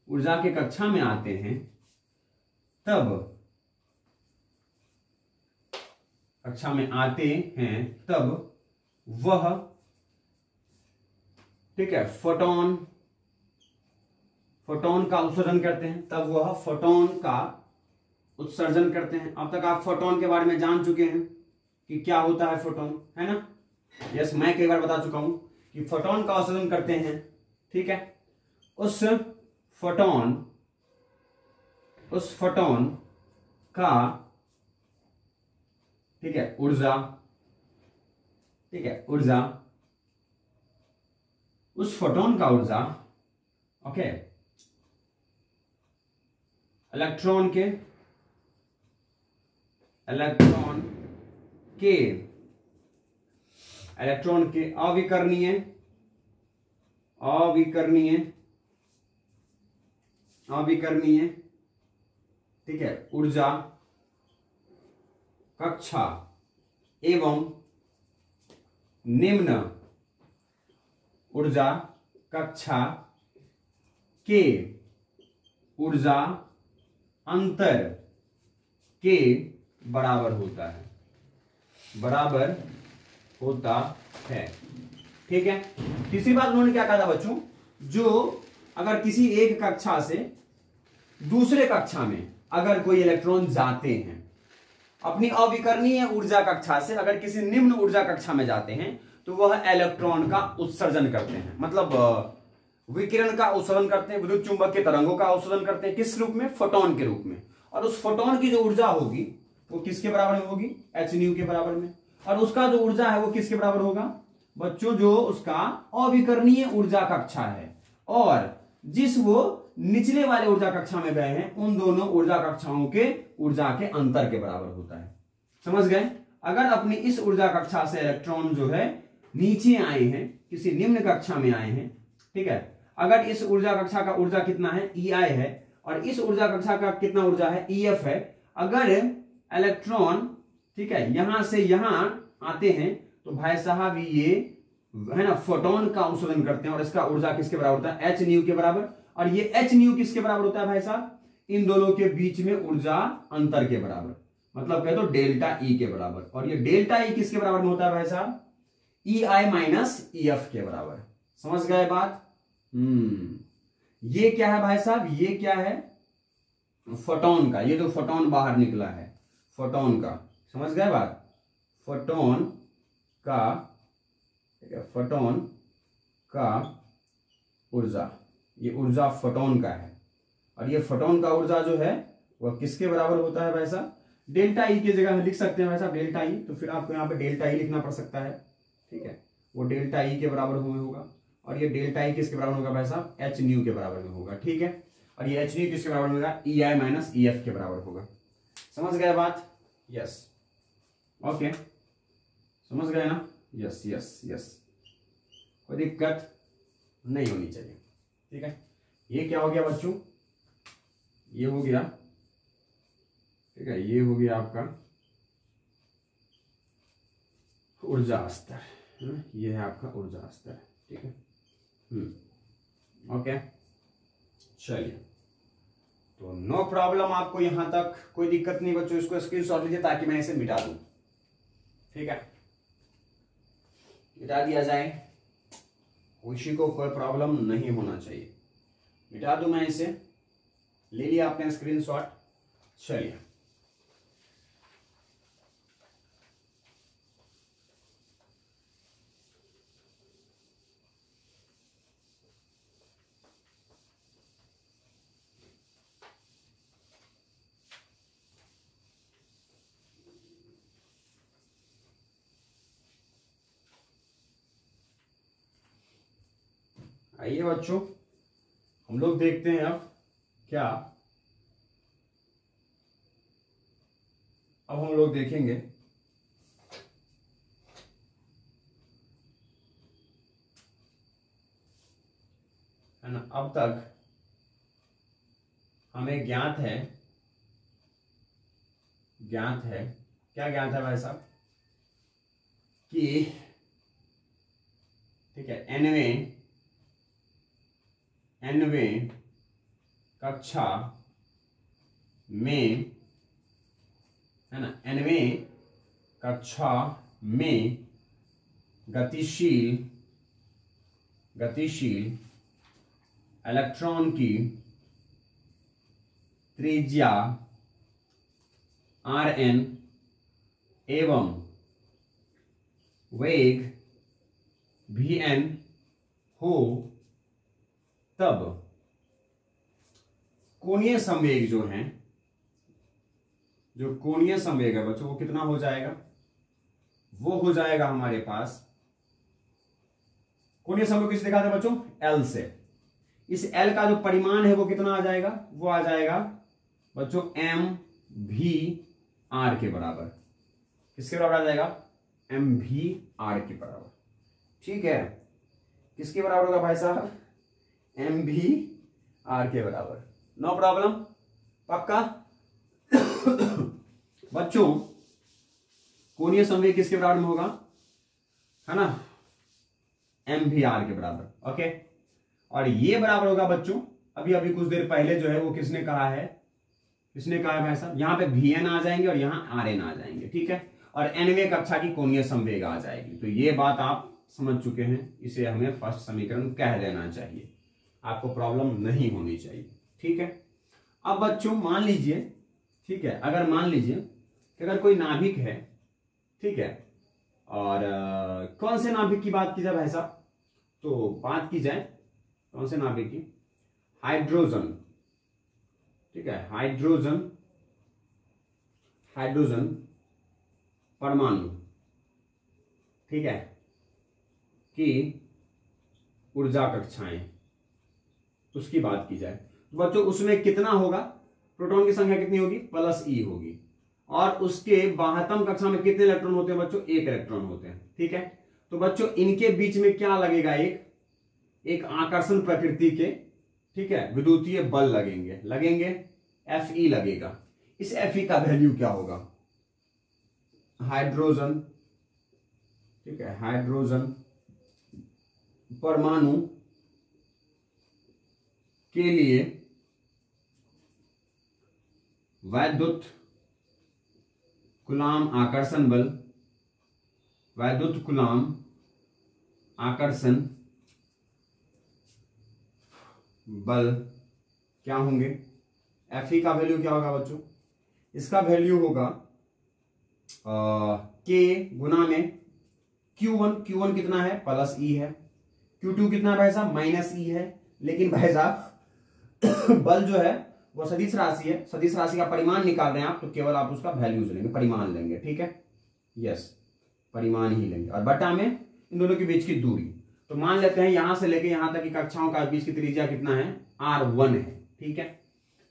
ऊर्जा के कक्षा में आते हैं, तब वह ठीक है फोटोन का उत्सर्जन करते हैं, अब तक आप फोटोन के बारे में जान चुके हैं कि क्या होता है फोटोन, है ना, यस, मैं कई बार बता चुका हूं कि फोटोन का उत्सर्जन करते हैं, ठीक है, उस फोटोन का ठीक है ऊर्जा उस फोटोन का ऊर्जा ओके इलेक्ट्रॉन के अविकरणीय ठीक है ऊर्जा कक्षा एवं निम्न ऊर्जा कक्षा के ऊर्जा अंतर के बराबर होता है, ठीक है। तीसरी बात उन्होंने क्या कहा था बच्चों, जो अगर किसी एक कक्षा से दूसरे कक्षा में अगर कोई इलेक्ट्रॉन जाते हैं, अपनी अविकरणीय ऊर्जा कक्षा से अगर किसी निम्न ऊर्जा कक्षा में जाते हैं तो वह इलेक्ट्रॉन का उत्सर्जन करते हैं, मतलब विकिरण का उत्सर्जन करते हैं, विद्युत चुंबकीय तरंगों का उत्सर्जन करते हैं, किस रूप में, फोटोन के रूप में, और उस फोटोन की जो ऊर्जा होगी वो किसके बराबर में होगी, h-nu के बराबर में, और उसका जो ऊर्जा है वो किसके बराबर होगा बच्चों, जो उसका अविकरणीय ऊर्जा कक्षा है और जिस वो निचले वाले ऊर्जा कक्षा में गए हैं उन दोनों ऊर्जा कक्षाओं के ऊर्जा के अंतर के बराबर होता है, समझ गए। अगर अपनी इस ऊर्जा कक्षा से इलेक्ट्रॉन जो है नीचे आए हैं, किसी निम्न कक्षा में आए हैं, ठीक है, अगर इस ऊर्जा कक्षा का ऊर्जा कितना है EI है और इस ऊर्जा कक्षा का कितना ऊर्जा है EF है, अगर इलेक्ट्रॉन ठीक है यहां से यहां आते हैं तो भाई साहब ये है ना फोटोन का उत्सर्जन करते हैं और इसका ऊर्जा किसके बराबर होता है, h-nu के बराबर, और ये h-nu किसके बराबर होता है भाई साहब, इन दोनों के बीच में ऊर्जा अंतर के बराबर, मतलब कहे तो डेल्टा ई के बराबर। और ये डेल्टा ई किसके बराबर में होता है भाई साहब? ई आई माइनस ई एफ के बराबर। समझ गए बात? ये क्या है भाई साहब? ये क्या है? फोटोन का, ये जो फोटोन बाहर निकला है, फोटोन का, समझ गए बात? फोटोन का, ठीक है, फोटोन का ऊर्जा, ये ऊर्जा फोटोन का है। और ये फोटोन का ऊर्जा जो है वह किसके बराबर होता है भाई साहब? डेल्टा ई की जगह हम लिख सकते हैं भाई साहब डेल्टा ई, तो फिर आपको यहाँ पे डेल्टा ई लिखना पड़ सकता है, ठीक है, वो डेल्टा ई के बराबर होगा। और ये डेल्टा ई किसके बराबर होगा भाई साहब? एच न्यू के बराबर में होगा, ठीक है। और ये एच न्यू किसके बराबर होगा? ई आई माइनस ई एफ के बराबर होगा। समझ गए बात? यस, ओके, समझ गए ना? यस यस यस, कोई दिक्कत नहीं होनी चाहिए, ठीक है। ये क्या हो गया बच्चों? ये हो गया, ठीक है, ये हो गया आपका ऊर्जा स्तर, ये है आपका ऊर्जा स्तर, ठीक है। ओके, चलिए, तो नो प्रॉब्लम, आपको यहां तक कोई दिक्कत नहीं बच्चों। इसको स्क्रीनशॉट लीजिए ताकि मैं इसे मिटा दूं, ठीक है, मिटा दिया जाए, किसी को कोई प्रॉब्लम नहीं होना चाहिए। मिटा दूं मैं इसे, ले लिया आपने स्क्रीनशॉट। चलिए, आइए बच्चों, हम लोग देखते हैं अब क्या, अब हम लोग देखेंगे है ना। अब तक हमें ज्ञात है क्या ज्ञात है भाई साहब? कि ठीक है, एनवें कक्षा में, है ना, एनवें कक्षा में गतिशील इलेक्ट्रॉन की त्रिज्या Rn एवं वेग Vn हो, तब कोणीय संवेग जो है, जो कोणीय संवेग है बच्चों, वो कितना हो जाएगा? वो हो जाएगा हमारे पास, कोणीय संवेग किसे दिखाते हैं बच्चों? L से। इस L का जो परिमाण है वो कितना आ जाएगा? वो आ जाएगा बच्चों mv/r के बराबर। किसके बराबर आ जाएगा? mv/r के बराबर, ठीक है। किसके बराबर होगा भाई साहब? mv/r के बराबर। नो प्रॉब्लम, पक्का? बच्चों, कोणीय संवेग किसके बराबर में होगा? है ना, mv/r के बराबर, ओके। और ये बराबर होगा बच्चों, अभी कुछ देर पहले जो है वो किसने कहा है भाई साहब? यहां पे Vn आ जाएंगे और यहां Rn आ जाएंगे, ठीक है। और nवें कक्षा की कोणीय संवेग आ जाएगी। तो ये बात आप समझ चुके हैं, इसे हमें फर्स्ट समीकरण कह देना चाहिए, आपको प्रॉब्लम नहीं होनी चाहिए, ठीक है। अब बच्चों मान लीजिए, ठीक है, अगर मान लीजिए कि अगर कोई नाभिक है, ठीक है, और कौन से नाभिक की बात की जाए भाई साहब? तो बात की जाए कौन से नाभिक की? हाइड्रोजन, ठीक है, हाइड्रोजन परमाणु, ठीक है, की ऊर्जा कक्षाएं, उसकी बात की जाए तो बच्चों उसमें कितना होगा? प्रोटॉन की संख्या कितनी होगी? +e होगी। और उसके बाह्यतम कक्षा में कितने इलेक्ट्रॉन होते हैं बच्चों? 1 इलेक्ट्रॉन होते हैं, ठीक है। तो बच्चों इनके बीच में क्या लगेगा? एक आकर्षण प्रकृति के, ठीक है, विद्युतीय बल लगेंगे, Fe लगेगा। इस Fe का वैल्यू क्या होगा? हाइड्रोजन, ठीक है, हाइड्रोजन परमाणु के लिए वैद्युत कूलाम आकर्षण बल, वैद्युत कूलाम आकर्षण बल क्या होंगे? Fe का वैल्यू क्या होगा बच्चों? इसका वैल्यू होगा K गुना में Q1 कितना है? प्लस E है। Q2 कितना है भाई साहब? माइनस E है। लेकिन भाई साहब बल जो है वो सदिश राशि है, सदिश राशि का परिमाण निकाल रहे हैं आप, तो केवल आप उसका वैल्यूज लेंगे, परिमाण लेंगे, ठीक है? यस, परिमाण ही लेंगे, और बटा में इन दोनों के बीच की दूरी। तो मान लेते हैं यहां से लेके यहां तक की कक्षाओं का बीच की त्रिज्या कितना है? R1 है, ठीक है?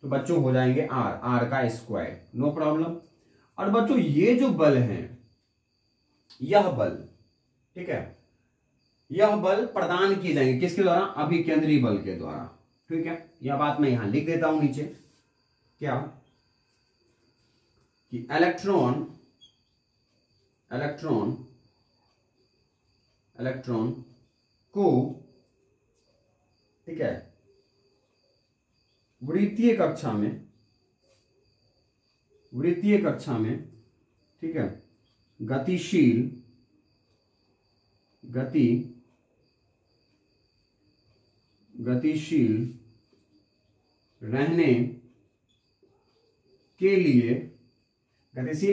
तो बच्चों हो जाएंगे R का स्क्वायर, नो प्रॉब्लम। और बच्चों ये जो बल है, यह बल, ठीक है, यह बल प्रदान किए जाएंगे किसके द्वारा? अभिकेंद्री बल के द्वारा, ठीक है? यह बात मैं यहां लिख देता हूं नीचे, क्या कि इलेक्ट्रॉन को, ठीक है, वृत्तीय कक्षा में, ठीक है, गतिशील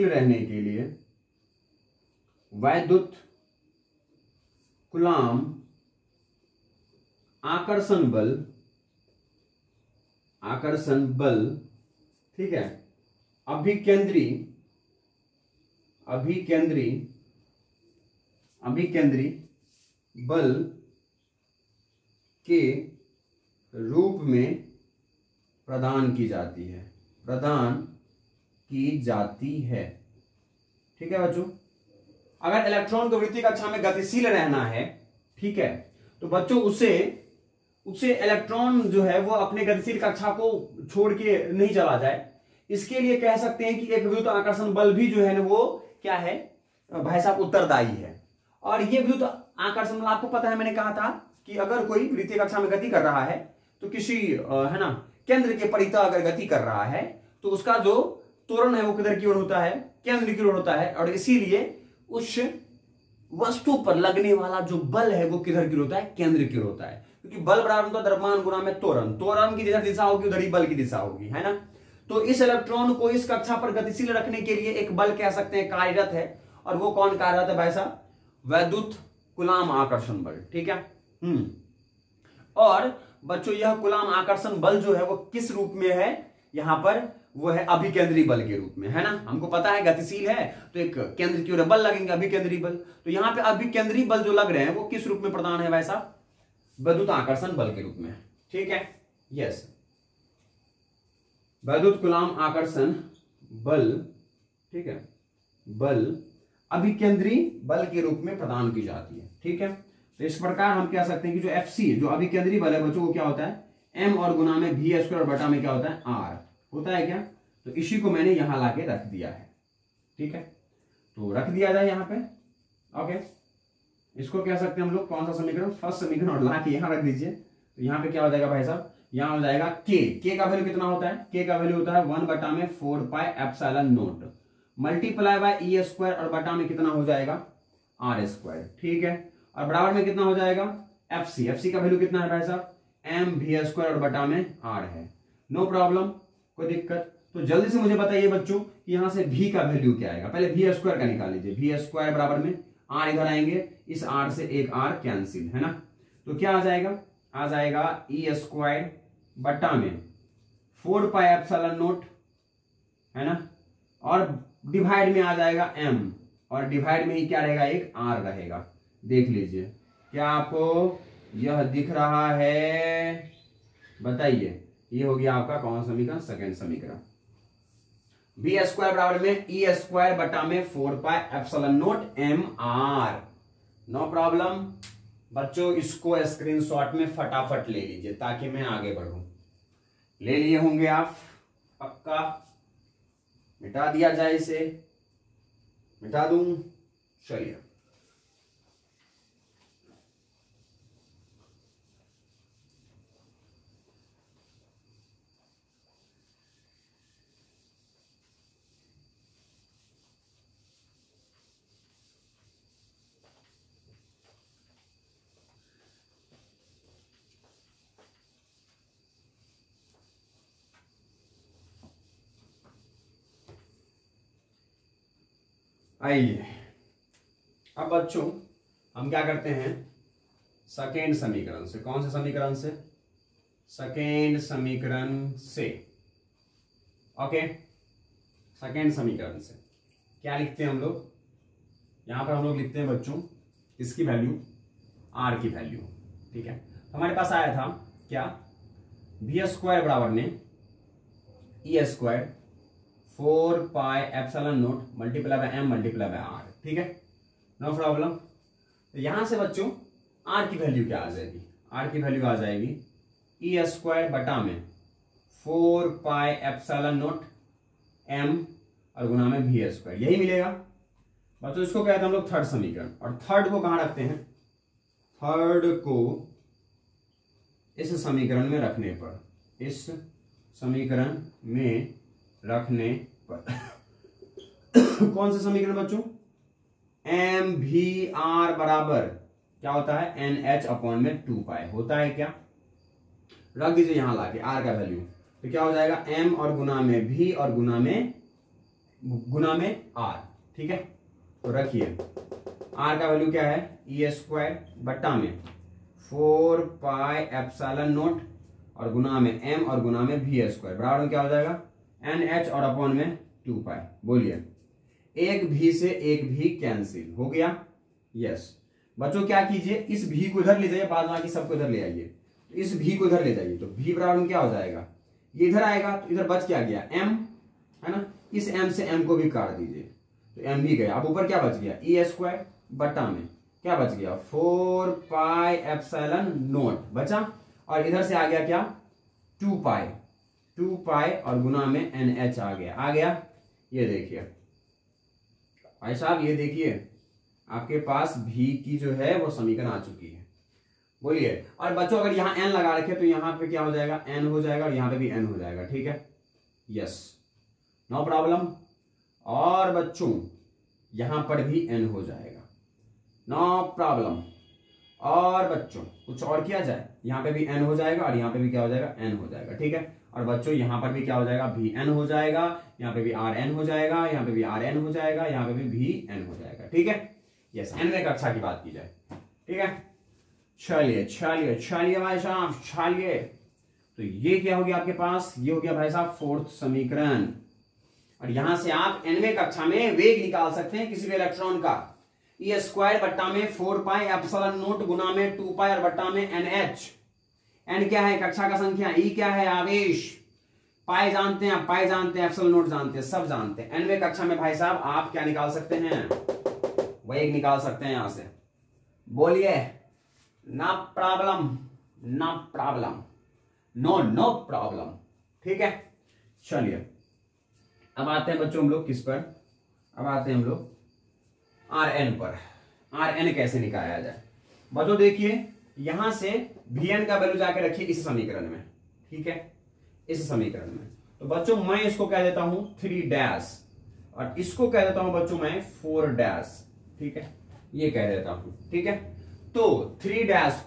रहने के लिए वैद्युत कूलाम आकर्षण बल, ठीक है, अभिकेंद्री बल के रूप में प्रदान की जाती है, ठीक है बच्चों? अगर इलेक्ट्रॉन को वृत्तीय कक्षा में गतिशील रहना है, ठीक है, तो बच्चों उसे इलेक्ट्रॉन जो है वो अपने गतिशील कक्षा को छोड़ के नहीं चला जाए। इसके लिए कह सकते हैं कि एक विद्युत आकर्षण बल भी जो है ना वो क्या है भाई साहब? उत्तरदायी है। और ये विद्युत आकर्षण बल आपको पता है, मैंने कहा था कि अगर कोई वृत्तीय कक्षा में गति कर रहा है तो किसी है ना केंद्र के परितः अगर गति कर रहा है तो उसका जो त्वरण है वो किधर की ओर होता है? केंद्र की ओर होता है। और इसीलिए उस वस्तु पर लगने वाला जो बल है वो किधर की ओर होता है? केंद्र की ओर होता है, क्योंकि बल बराबर होता है द्रव्यमान गुना में त्वरण की जिधर दिशा होगी उधर ही बल की दिशा होगी, है ना? तो इस इलेक्ट्रॉन को इस कक्षा पर गतिशील रखने के लिए एक बल कह सकते हैं कार्यरत है, और वो कौन कार्यरत है भाई साहब? वैद्युत कूलाम आकर्षण बल, ठीक है? और बच्चों यह कूलाम आकर्षण बल जो है वो किस रूप में है? यहां पर वो है अभिकेंद्री बल के रूप में, है ना? हमको पता है गतिशील है तो एक केंद्र की ओर बल लगेंगे, अभिकेंद्री बल। तो यहां पे अभिकेंद्री बल जो लग रहे हैं वो किस रूप में प्रदान है भाई साहब? वैद्युत आकर्षण बल के रूप में, ठीक है? यस, वैद्युत कूलाम आकर्षण बल, ठीक है, बल अभिकेंद्री बल के रूप में प्रदान की जाती है, ठीक है? तो इस प्रकार हम कह सकते हैं कि जो Fc जो अभिकेंद्री बल है बच्चों वो क्या होता है? m और गुना में v² और बटा में क्या होता है? r होता है क्या? तो इसी को मैंने यहां लाके रख दिया है, ठीक है? तो रख दिया जाए यहां पे, ओके? इसको कह सकते हैं हम लोग कौन सा समीकरण? फर्स्ट समीकरण, और लाके यहां रख दीजिए। तो यहां पे क्या हो जाएगा भाई साहब? यहां हो जाएगा k का वैल्यू कितना होता है? k का वैल्यू होता है 1/4πε0 मल्टीप्लाई बाय e² और बटा में कितना हो जाएगा? r², ठीक है? और बराबर में कितना हो जाएगा? Fc का वैल्यू कितना है भाई साहब? mv² और बटा में r है, नो प्रॉब्लम, कोई दिक्कत। तो जल्दी से मुझे बताइए बच्चों कि यहां से v का वैल्यू क्या आएगा? पहले v² का निकाल लीजिए। v² बराबर में r इधर आएंगे, इस r से एक r कैंसिल, है ना? तो क्या आ जाएगा? आ जाएगा e² बटा में 4πε0, है ना? और डिवाइड में आ जाएगा m, और डिवाइड में ही क्या रहेगा? एक r रहेगा। देख लीजिए, क्या आपको यह दिख रहा है? बताइए, ये हो गया आपका कौन सा समीकरण? सेकंड समीकरण। v² बराबर में e² बटा में 4πε0 mr, नो प्रॉब्लम। बच्चों इसको स्क्रीनशॉट में फटाफट ले लीजिए ताकि मैं आगे बढ़ूं। ले लिए होंगे आप पक्का? मिटा दिया जाए इसे, मिटा दूं? चलिए, आइए अब बच्चों हम क्या करते हैं, सेकेंड समीकरण से। कौन से समीकरण से? सेकेंड समीकरण से। ओके, सेकेंड समीकरण से क्या लिखते हैं हम लोग? यहां पर हम लोग लिखते हैं बच्चों इसकी वैल्यू, आर की वैल्यू। ठीक है, हमारे पास आया था क्या, वी स्क्वायर बराबर में E square 4 pi epsilon naught multiply by M multiply by R. ठीक है, नो प्रॉब्लम। तो यहां से बच्चों आर की वैल्यू क्या आ जाएगी? आर की वैल्यू आ जाएगी ई स्क्वायर बटा में 4 पाई एप्सिलॉन नोट एम और गुना में वी स्क्वायर, यही मिलेगा बच्चों। इसको कहते हैं हम लोग थर्ड समीकरण। और थर्ड को कहां रखते हैं? थर्ड को इस समीकरण में रखने पर, इस समीकरण में रखने पर कौन सा समीकरण बच्चों? एम वी आर बराबर क्या होता है? एन एच अपॉन में 2 पाई होता है क्या? रख दीजिए यहां लाके आर का वैल्यू, तो क्या हो जाएगा? एम और गुना में भी और गुना में आर। ठीक है, तो रखिए आर का वैल्यू क्या है? ई स्क्वायर बटा में 4 पाई एप्सिलॉन नोट और गुना में एम और गुना में वी स्क्वायर बराबर में क्या हो जाएगा? एन एच और अपॉन में 2 पाई। बोलिए, एक भी से एक भी कैंसिल हो गया। यस बच्चों, क्या कीजिए, इस भी को इधर ले जाइए, बाद बाकी सबको इधर ले आइए। तो इस भी को इधर ले जाइए तो भी बराबर में क्या हो जाएगा? ये इधर आएगा तो इधर बच क्या गया? एम, है ना। इस एम से एम को भी काट दीजिए तो एम भी गया। अब ऊपर क्या बच गया? ई स्क्वायर बटा में क्या बच गया? 4 पाई एप्सिलॉन नोट बचा, और इधर से आ गया क्या? 2 पाई और गुना में एन एच आ गया। ये देखिए भाई साहब, ये देखिए आपके पास भी की जो है वो समीकरण आ चुकी है। बोलिए, और बच्चों अगर यहां एन लगा रखे तो यहां पे क्या हो जाएगा? एन हो जाएगा, और यहां पे भी एन हो जाएगा। ठीक है, यस, नो प्रॉब्लम। और बच्चों यहां पर भी एन हो जाएगा, नो प्रॉब्लम। और बच्चों कुछ और किया जाए, यहां पे भी एन हो जाएगा और यहां पे भी क्या हो जाएगा? एन हो जाएगा। ठीक है, और बच्चों यहां पर भी क्या हो जाएगा? भी एन हो जाएगा, यहां पे भी आर एन हो जाएगा, यहां पे भी आर एन हो जाएगा, यहां पे भी एन हो जाएगा। ठीक है, यस, एन में कक्षा की बात की जाए। ठीक है, चलिए भाई साहब, चलिए। तो ये क्या हो गया आपके पास? ये हो गया भाई साहब फोर्थ समीकरण। और यहां से आप एनवें कक्षा में वेग निकाल सकते हैं किसी भी इलेक्ट्रॉन का। ई स्क्वायर बट्टा में 4 पाई एप्सिलॉन नोट गुना में 2 पाई और बट्टा में एन एच। एन क्या है? कक्षा का संख्या। ई क्या है? आवेश। पाई जानते हैं, पाई जानते हैं, एप्सिलॉन नोट जानते हैं, सब जानते हैं। एनवें कक्षा में भाई साहब आप क्या निकाल सकते हैं? वेग निकाल सकते हैं यहां से। बोलिए, no problem, no problem, no problem. ठीक है, चलिए अब आते हैं बच्चों हम लोग किस पर? अब आते हैं हम लोग आर एन पर। आर एन कैसे निकाला जाए? बच्चों देखिए, यहां से वी एन का वैल्यू जाके रखिए इस समीकरण में। ठीक है, इस समीकरण में। तो बच्चों मैं इसको कह देता हूं 3 डैश और इसको कह देता हूं बच्चों मैं 4 डैश। ठीक है, ये कह देता हूं। ठीक है, तो 3 डैश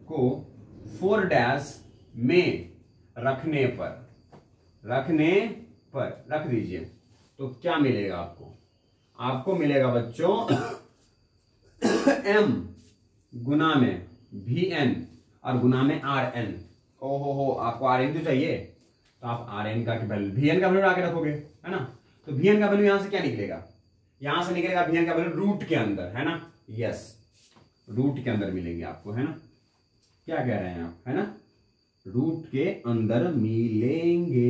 को 4 डैश में रखने पर रख दीजिए तो क्या मिलेगा आपको? आपको मिलेगा बच्चों m गुना में वी एन और गुना में आर एन। ओहो, आपको आर एन तो चाहिए, तो आप आर एन का वैल्यू वी एन का वैल्यू आके रखोगे, है ना। तो वी एन का वैल्यू यहां से क्या निकलेगा? यहां से निकलेगा वी एन का वैल्यू रूट के अंदर, है ना। यस, रूट के अंदर मिलेंगे आपको, है ना। क्या कह रहे हैं आप, है ना? रूट के अंदर मिलेंगे।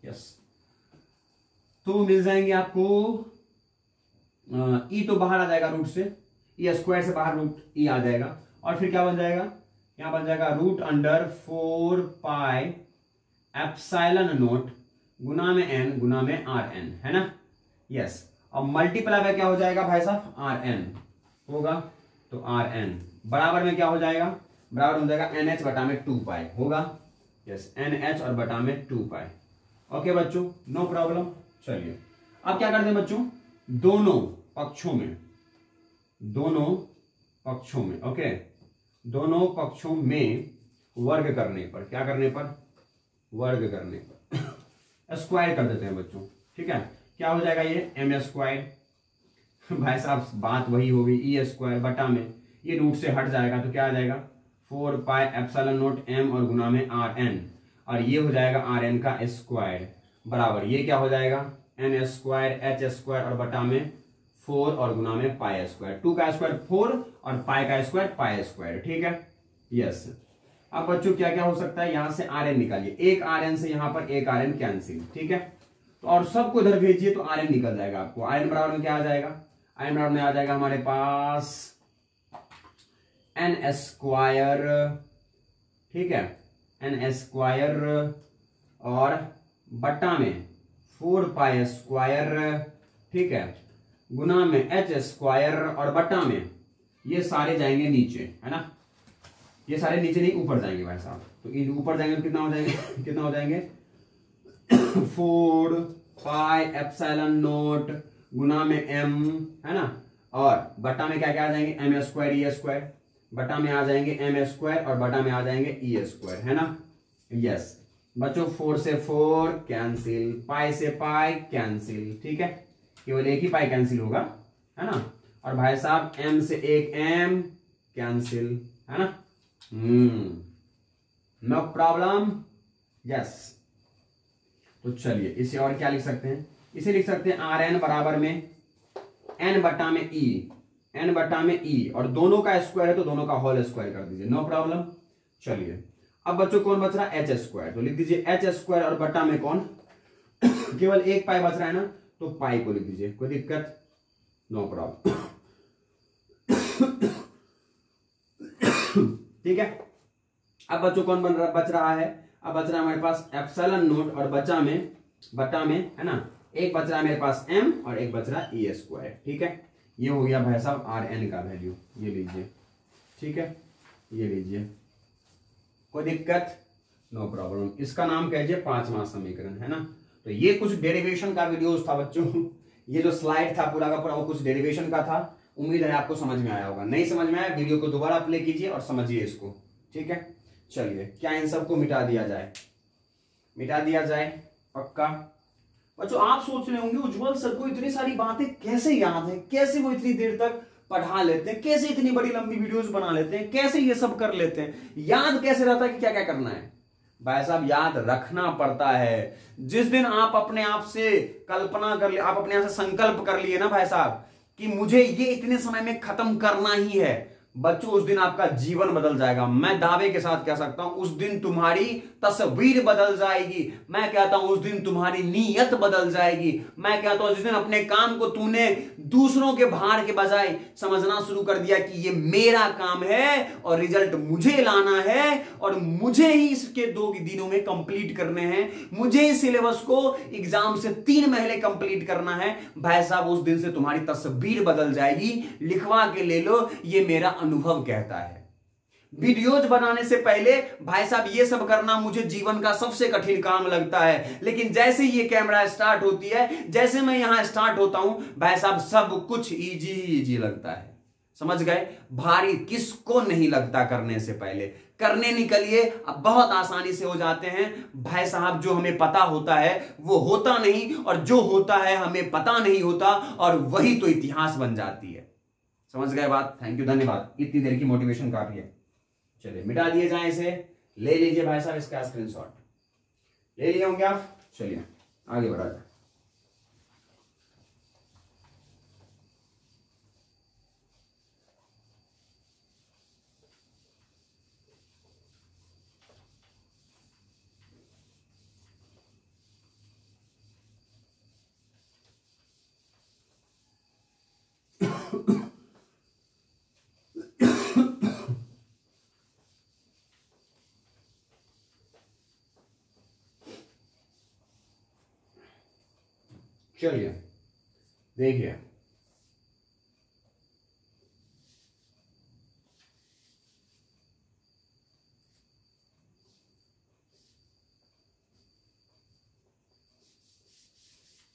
यस, तो मिल जाएंगे आपको। ई तो बाहर आ जाएगा रूट से, ई स्क्वायर से बाहर रूट ई आ जाएगा, और फिर क्या बन जाएगा? यहां बन जाएगा root under 4 pi epsilon naught गुना में एन गुना में आर एन, है ना। यस, अब मल्टीप्लाई में क्या हो जाएगा भाई साहब? आर एन होगा, तो आर एन बराबर में क्या हो जाएगा? बराबर हो जाएगा एन एच बटा में 2 पाई होगा। यस, एन एच और बटा में 2 पाई। ओके बच्चों, नो प्रॉब्लम। चलिए अब क्या करते हैं बच्चों? दोनों पक्षों में ओके, दोनों पक्षों में वर्ग करने पर, क्या करने पर? वर्ग करने पर स्क्वायर कर देते हैं बच्चों। ठीक है, क्या हो जाएगा ये एम स्क्वायर। भाई साहब बात वही होगी, ई स्क्वायर बटा में ये रूट से हट जाएगा तो क्या आ जाएगा 4 पाई एप्सिलॉन नॉट एम और गुना में आर एन, और ये हो जाएगा आर एन का स्क्वायर बराबर ये क्या हो जाएगा एन स्क्वायर एच स्क्वायर और बटा में 4 और गुना में पाई स्क्वायर। 2 का स्क्वायर 4 और पाई का स्क्वायर पाई स्क्वायर। ठीक है, यस। अब बच्चों क्या क्या हो सकता है, यहां से आर एन निकालिए, एक आर एन से यहां पर एक आर एन कैंसिल। ठीक है, तो और सबको इधर भेजिए तो आर एन निकल जाएगा आपको। आर एन बराबर में क्या आ जाएगा, आर एन बराबर में आ जाएगा हमारे पास एन स्क्वायर, ठीक है, एन स्क्वायर और बट्टा में 4 पाई स्क्वायर, ठीक है, गुना में एच स्क्वायर और बट्टा में ये सारे जाएंगे नीचे, है ना, ये सारे नीचे नहीं ऊपर जाएंगे भाई साहब। तो ऊपर जाएंगे तो कितना हो जाएंगे कितना हो जाएंगे 4 पाई एप्सिलॉन नॉट गुना में एम, है ना, और बटा में क्या क्या आ जाएंगे एम स्क्वायर ई स्क्वायर, बटा में आ जाएंगे एम स्क्वायर और बटा में आ जाएंगे ई स्क्वायर, है ना, यस। बच्चों 4 से 4 कैंसिल, पाई से पाई कैंसिल, ठीक है, केवल एक ही पाई कैंसिल होगा, है ना, और भाई साहब एम से एक एम कैंसिल, है ना, नो प्रॉब्लम, यस। तो चलिए इसे और क्या लिख सकते हैं, इसे लिख सकते हैं आर एन बराबर में एन बटा में ई, एन बटा में ई, और दोनों का स्क्वायर है तो दोनों का होल स्क्वायर कर दीजिए, नो प्रॉब्लम। चलिए अब बच्चों कौन बच रहा है एच स्क्वायर, तो लिख दीजिए एच स्क्वायर और बटा में कौन केवल एक पाई बच रहा है ना, तो पाई को लिख दीजिए, कोई दिक्कत, नो प्रॉब्लम। ठीक है, अब बच्चों कौन बच रहा है, अब बच रहा है हमारे पास एप्सिलॉन नोट और बचा में बटा में, है ना, एक बच रहा है मेरे पास एम और एक बच रहा है ई स्क्वायर। ठीक है, ये हो गया भाई साहब आर एन का वैल्यू, ये लीजिए, ठीक है, ये लीजिए, कोई दिक्कत, नो प्रॉब्लम। इसका नाम कहिए पांचवा समीकरण, है ना। तो ये कुछ डेरिवेशन का वीडियोस था बच्चों, ये जो स्लाइड था पूरा का पूरा वो कुछ डेरिवेशन का था। उम्मीद है आपको समझ में आया होगा, नहीं समझ में आया वीडियो को दोबारा प्ले कीजिए और समझिए इसको, ठीक है। चलिए क्या इन सबको मिटा दिया जाए, मिटा दिया जाए पक्का। बच्चों आप सोच रहे होंगे उज्जवल सर को इतनी सारी बातें कैसे याद है, कैसे वो इतनी देर तक पढ़ा लेते हैं, कैसे इतनी बड़ी लंबी वीडियोस बना लेते हैं, कैसे ये सब कर लेते हैं, याद कैसे रहता है कि क्या क्या करना है। भाई साहब याद रखना पड़ता है। जिस दिन आप अपने आप से कल्पना कर लिए, आप अपने आप से संकल्प कर लिए ना भाई साहब कि मुझे ये इतने समय में खत्म करना ही है, बच्चों उस दिन आपका जीवन बदल जाएगा। मैं दावे के साथ कह सकता हूं उस दिन तुम्हारी तस्वीर बदल जाएगी। मैं कहता हूं उस दिन तुम्हारी नीयत बदल जाएगी। मैं कहता हूं जिस दिन अपने काम को तूने दूसरों के भार के बजाय समझना शुरू कर दिया कि ये मेरा काम है और रिजल्ट मुझे लाना है और मुझे ही इसके 2 दिनों में कंप्लीट करने हैं, मुझे इस सिलेबस को एग्जाम से 3 महीने कंप्लीट करना है, भाई साहब उस दिन से तुम्हारी तस्वीर बदल जाएगी। लिखवा के ले लो, ये मेरा अनुभव कहता है। वीडियोज बनाने से पहले भाई साहब ये सब करना मुझे जीवन का सबसे कठिन काम लगता है, लेकिन जैसे ये कैमरा स्टार्ट होती है, जैसे मैं यहां स्टार्ट होता हूं भाई साहब सब कुछ इजी इजी लगता है। समझ गए, भारी किसको नहीं लगता करने से पहले। करने निकलिए अब बहुत आसानी से हो जाते हैं भाई साहब। जो हमें पता होता है वो होता नहीं, और जो होता है हमें पता नहीं होता, और वही तो इतिहास बन जाती है। समझ गए बात, थैंक यू, धन्यवाद। इतनी देर की मोटिवेशन काफी है। चलिए मिटा दिए जाए इसे, ले लीजिए भाई साहब इसका स्क्रीनशॉट ले लिए होंगे आप। चलिए आगे बढ़ा जाए। चलिए देखिए,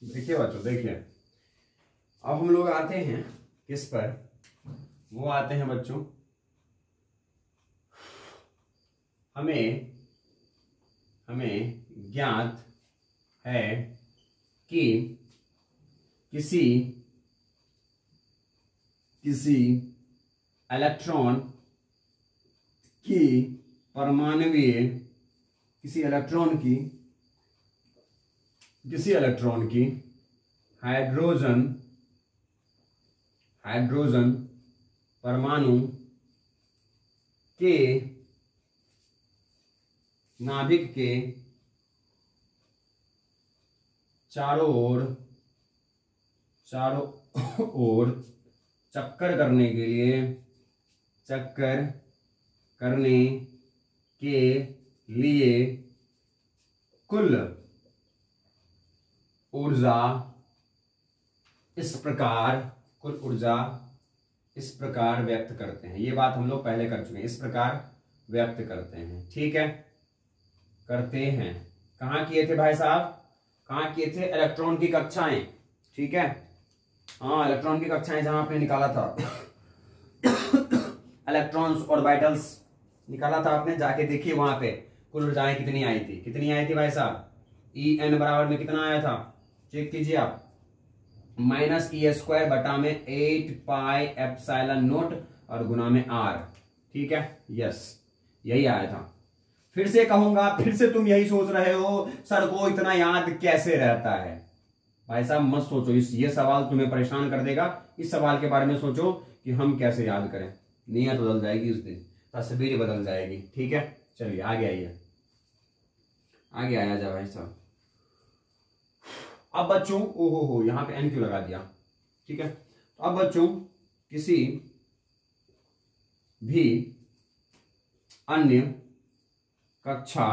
देखिए बच्चों, देखिए अब हम लोग आते हैं किस पर, वो आते हैं बच्चों हमें ज्ञात है कि किसी इलेक्ट्रॉन की परमाणुीय किसी इलेक्ट्रॉन की हाइड्रोजन परमाणु के नाभिक के चारों ओर चक्कर करने के लिए कुल ऊर्जा इस प्रकार व्यक्त करते हैं। ये बात हम लोग पहले कर चुके हैं, इस प्रकार व्यक्त करते हैं। ठीक है, करते हैं। कहाँ किए थे भाई साहब, कहाँ किए थे? इलेक्ट्रॉन की कक्षाएं। ठीक है, हाँ, इलेक्ट्रॉन की कक्षाएं जहां आपने निकाला था इलेक्ट्रॉन्स ऑर्बिटल्स निकाला था आपने, जाके देखिए वहां पे कुल ऊर्जाएं कितनी आई थी भाई साहब। En बराबर में कितना आया था, चेक कीजिए आप, -E² बटा में 8 पाई एप्सिलॉन नॉट और गुना में R। ठीक है, यस, यही आया था। फिर से कहूंगा, फिर से तुम यही सोच रहे हो सर को इतना याद कैसे रहता है। भाई साहब मत सोचो, ये सवाल तुम्हें परेशान कर देगा। इस सवाल के बारे में सोचो कि हम कैसे याद करें। नीयत बदल जाएगी उस दिन, तस्वीर बदल जाएगी। ठीक है, चलिए आगे आइए, आगे आया जा भाई साहब। अब बच्चों, ओहो यहां पे एन क्यों लगा दिया। ठीक है, तो अब बच्चों किसी भी अन्य कक्षा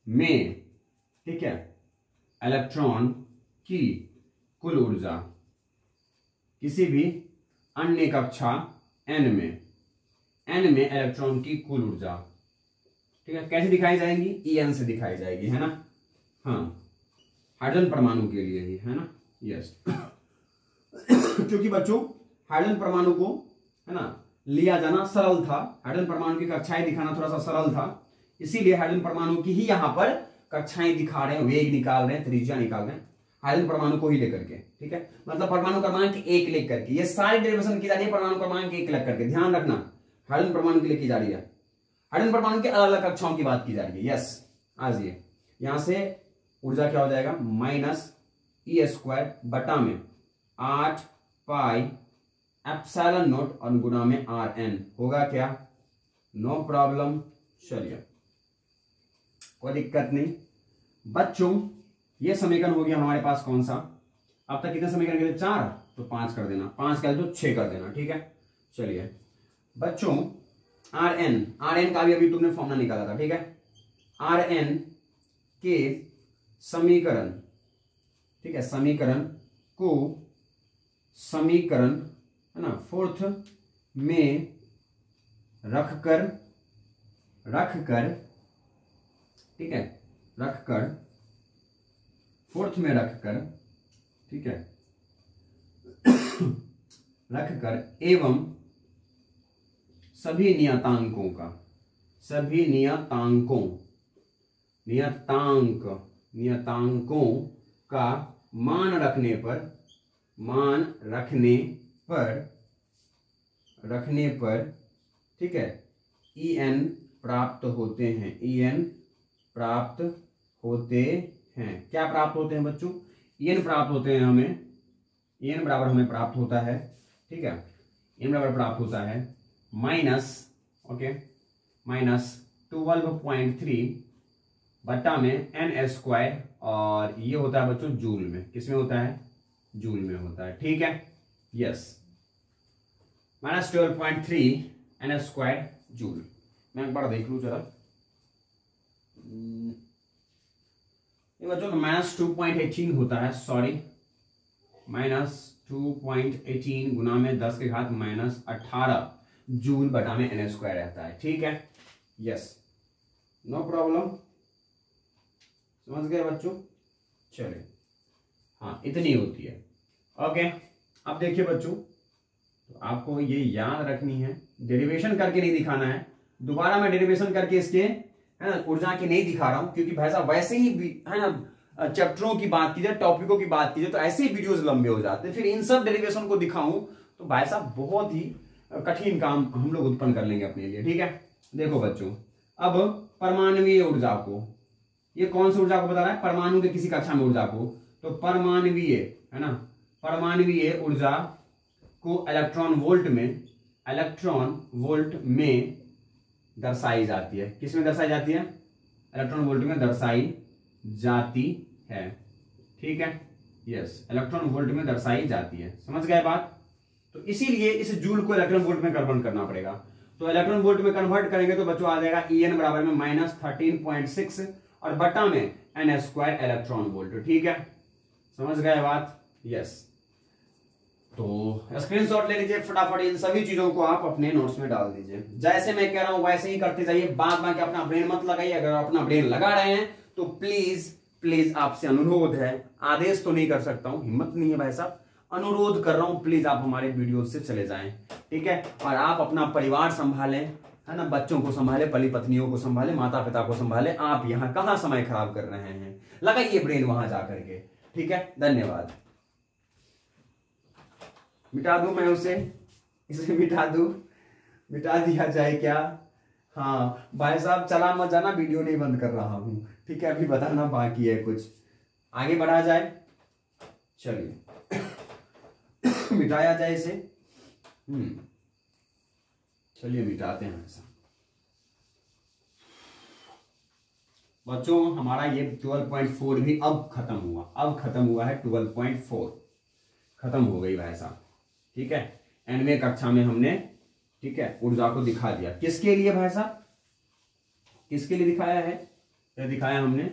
में, ठीक है, इलेक्ट्रॉन की कुल ऊर्जा, किसी भी अन्य कक्षा n में इलेक्ट्रॉन की कुल ऊर्जा, ठीक है, कैसे दिखाई जाएंगी? En से दिखाई जाएगी, है ना। हाँ, हाइड्रोजन परमाणु के लिए ही, है ना, यस। क्योंकि बच्चों हाइड्रोजन परमाणु को, है ना, लिया जाना सरल था। हाइड्रोजन परमाणु की कक्षाएं दिखाना थोड़ा सा सरल था, इसीलिए हाइड्रोजन परमाणु की ही यहां पर कक्षाएं दिखा रहे हैं, वेग निकाल रहे हैं, त्रिज्या निकाल रहे हैं हाइड्रोजन परमाणु को ही लेकर के। ठीक है, मतलब परमाणु क्रमांक 1 लेख करके ये सारी डेरिवेशन की जा रही है परमाणु क्रमांक 1 लेख करके। ध्यान रखना, हाइड्रोजन परमाणु के लिए की जा रही है, हाइड्रोजन परमाणु के अलग अलग कक्षाओं की बात की जा रही है। यस, आज ये यहां से ऊर्जा क्या हो जाएगा, -E² बटा में 8 पाई एप्सिलॉन नॉट और गुना में Rn होगा क्या? No problem. चलिए, कोई दिक्कत नहीं बच्चों। ये समीकरण हो गया हमारे पास कौन सा? अब तक कितने समीकरण के लिए? 4, तो 5 कर देना, 5 कर दो 6 कर देना। ठीक है, चलिए बच्चों, Rn का भी अभी तुमने फॉर्मूला निकाला था। ठीक है, Rn के समीकरण, ठीक है, समीकरण है ना, फोर्थ में रखकर, ठीक है, फोर्थ में रखकर, ठीक है, एवं सभी नियतांकों का मान रखने पर, ठीक है, En प्राप्त होते हैं। क्या प्राप्त होते हैं बच्चों? En प्राप्त होते हैं हमें, En बराबर हमें प्राप्त होता है, ठीक है, En बराबर प्राप्त होता है -12.3 बट्टा में n² और ये होता है बच्चों जूल में। किसमें होता है? जूल में होता है। ठीक है, यस, -12.3 n² जूल। मैं एक बार देख लूं जरा, ये बच्चों -2.18 होता है, सॉरी, -2.18 गुना में 10 के घात -18 जूल बटा में n² रहता है। ठीक है, यस, नो प्रॉब्लम, समझ गए बच्चों? चलिए, हाँ, इतनी होती है। ओके, अब देखिए बच्चों, तो आपको ये याद रखनी है, डेरिवेशन करके नहीं दिखाना है। दोबारा मैं डेरिवेशन करके इसके, है ना, ऊर्जा की नहीं दिखा रहा हूं, क्योंकि भाई साहब वैसे ही है ना, चैप्टरों की बात की जाए, टॉपिकों की बात की जाए, तो ऐसे ही वीडियोस लंबे हो जाते हैं। फिर इन सब डेरिवेशन को दिखाऊं तो भाई साहब बहुत ही कठिन काम हम लोग उत्पन्न कर लेंगे अपने लिए। ठीक है, देखो बच्चों, अब परमाणुवीय ऊर्जा को, ये कौन सी ऊर्जा को बता रहा है? परमाणु के किसी कक्षा में ऊर्जा को। तो परमाणुवीय है ना, परमाणुवीय ऊर्जा को इलेक्ट्रॉन वोल्ट में दर्शाई जाती है। किस में दर्शाई जाती है? इलेक्ट्रॉन वोल्ट में दर्शाई जाती है। ठीक है, यस, इलेक्ट्रॉन वोल्ट में दर्शाई जाती है। समझ गए बात? तो इसीलिए इस जूल को इलेक्ट्रॉन वोल्ट में कन्वर्ट करना पड़ेगा। तो इलेक्ट्रॉन वोल्ट में कन्वर्ट करेंगे तो बच्चों आ जाएगा En बराबर में -13.6 और बटा में n² इलेक्ट्रॉन वोल्ट। ठीक है, समझ गए बात? यस, तो स्क्रीनशॉट ले लीजिए फटाफट, इन सभी चीजों को आप अपने नोट्स में डाल दीजिए। जैसे मैं कह रहा हूं वैसे ही करते जाइए, बाद बाकी अपना ब्रेन मत लगाइए। अगर अपना ब्रेन लगा रहे हैं तो प्लीज आपसे अनुरोध है, आदेश तो नहीं कर सकता हूं, हिम्मत नहीं है भाई साहब, अनुरोध कर रहा हूं, प्लीज आप हमारे वीडियो से चले जाएं। ठीक है, और आप अपना परिवार संभालें, है ना, बच्चों को संभाले, पति पत्नियों को संभाले, माता पिता को संभाले। आप यहाँ कहां समय खराब कर रहे हैं? लगाइए ब्रेन वहां जाकर के। ठीक है, धन्यवाद। मिटा दूं मैं उसे? इसे मिटा दूं? मिटा दिया जाए क्या? हाँ भाई साहब, चला मत जाना, वीडियो नहीं बंद कर रहा हूं। ठीक है, अभी बताना बाकी है कुछ, आगे बढ़ा जाए। चलिए मिटाया जाए इसे। चलिए मिटाते हैं ऐसा। बच्चों हमारा ये 12.4 भी अब खत्म हुआ है। 12.4 खत्म हो गई भाई साहब। ठीक है, एनवे कक्षा में हमने, ठीक है, ऊर्जा को दिखा दिया। किसके लिए भाई साहब? किसके लिए दिखाया है? यह दिखाया हमने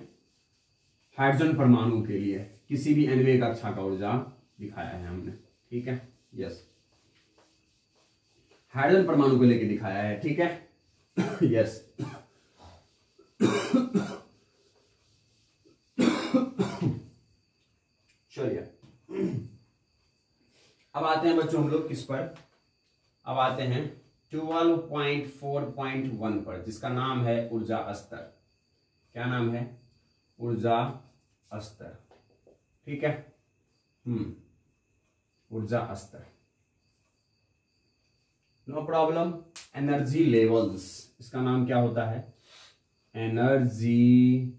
हाइड्रोजन परमाणु के लिए, किसी भी एनवे कक्षा का ऊर्जा दिखाया है हमने। ठीक है, यस, हाइड्रोजन परमाणु को लेके दिखाया है। ठीक है, यस। चलिए अब आते हैं बच्चों हम लोग किस पर? अब आते हैं 12.4.1 पर, जिसका नाम है ऊर्जा स्तर। क्या नाम है? ऊर्जा स्तर। ठीक है, ऊर्जा स्तर, नो प्रॉब्लम। एनर्जी लेवल्स, इसका नाम क्या होता है? Energy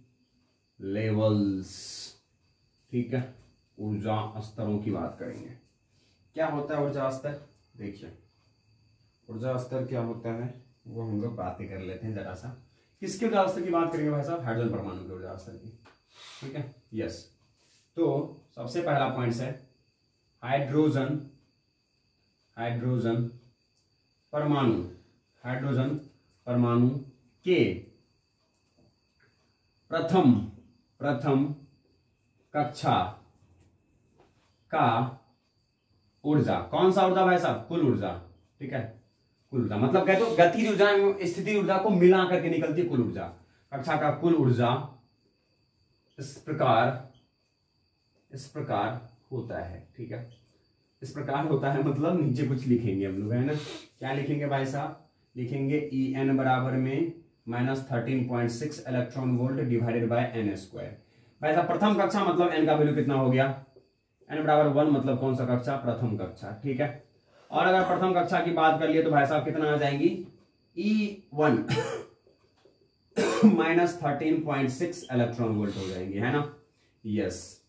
levels. ठीक है, ऊर्जा स्तरों की बात करेंगे। क्या होता है ऊर्जा स्तर? देखिए ऊर्जा स्तर क्या होता है वो हम लोग बातें कर लेते हैं जरा सा। किसके ऊर्जा स्तर की बात करेंगे भाई साहब? हाइड्रोजन परमाणु के ऊर्जा स्तर की। ठीक है, यस। तो सबसे पहला पॉइंट है हाइड्रोजन परमाणु के प्रथम कक्षा का ऊर्जा। कौन सा ऊर्जा भाई साहब? कुल ऊर्जा। ठीक है, कुल ऊर्जा मतलब कहते हो गतिज ऊर्जा एवं स्थिति ऊर्जा को मिला करके निकलती है कुल ऊर्जा। कक्षा का कुल ऊर्जा इस प्रकार होता है। ठीक है, इस प्रकार होता है मतलब नीचे कुछ लिखेंगे हम लोग, है ना। क्या लिखेंगे भाई साहब? लिखेंगे En बराबर में -13.6 electron volt divided by n²। भाई साहब प्रथम कक्षा मतलब n का वैल्यू कितना हो गया? n बराबर 1 मतलब कौन सा कक्षा? प्रथम कक्षा। ठीक है, और अगर प्रथम कक्षा की बात कर लिए तो भाई साहब कितना आ जाएंगी? E1 -13.6 इलेक्ट्रॉन वोल्ट हो जाएंगी, है ना। यस,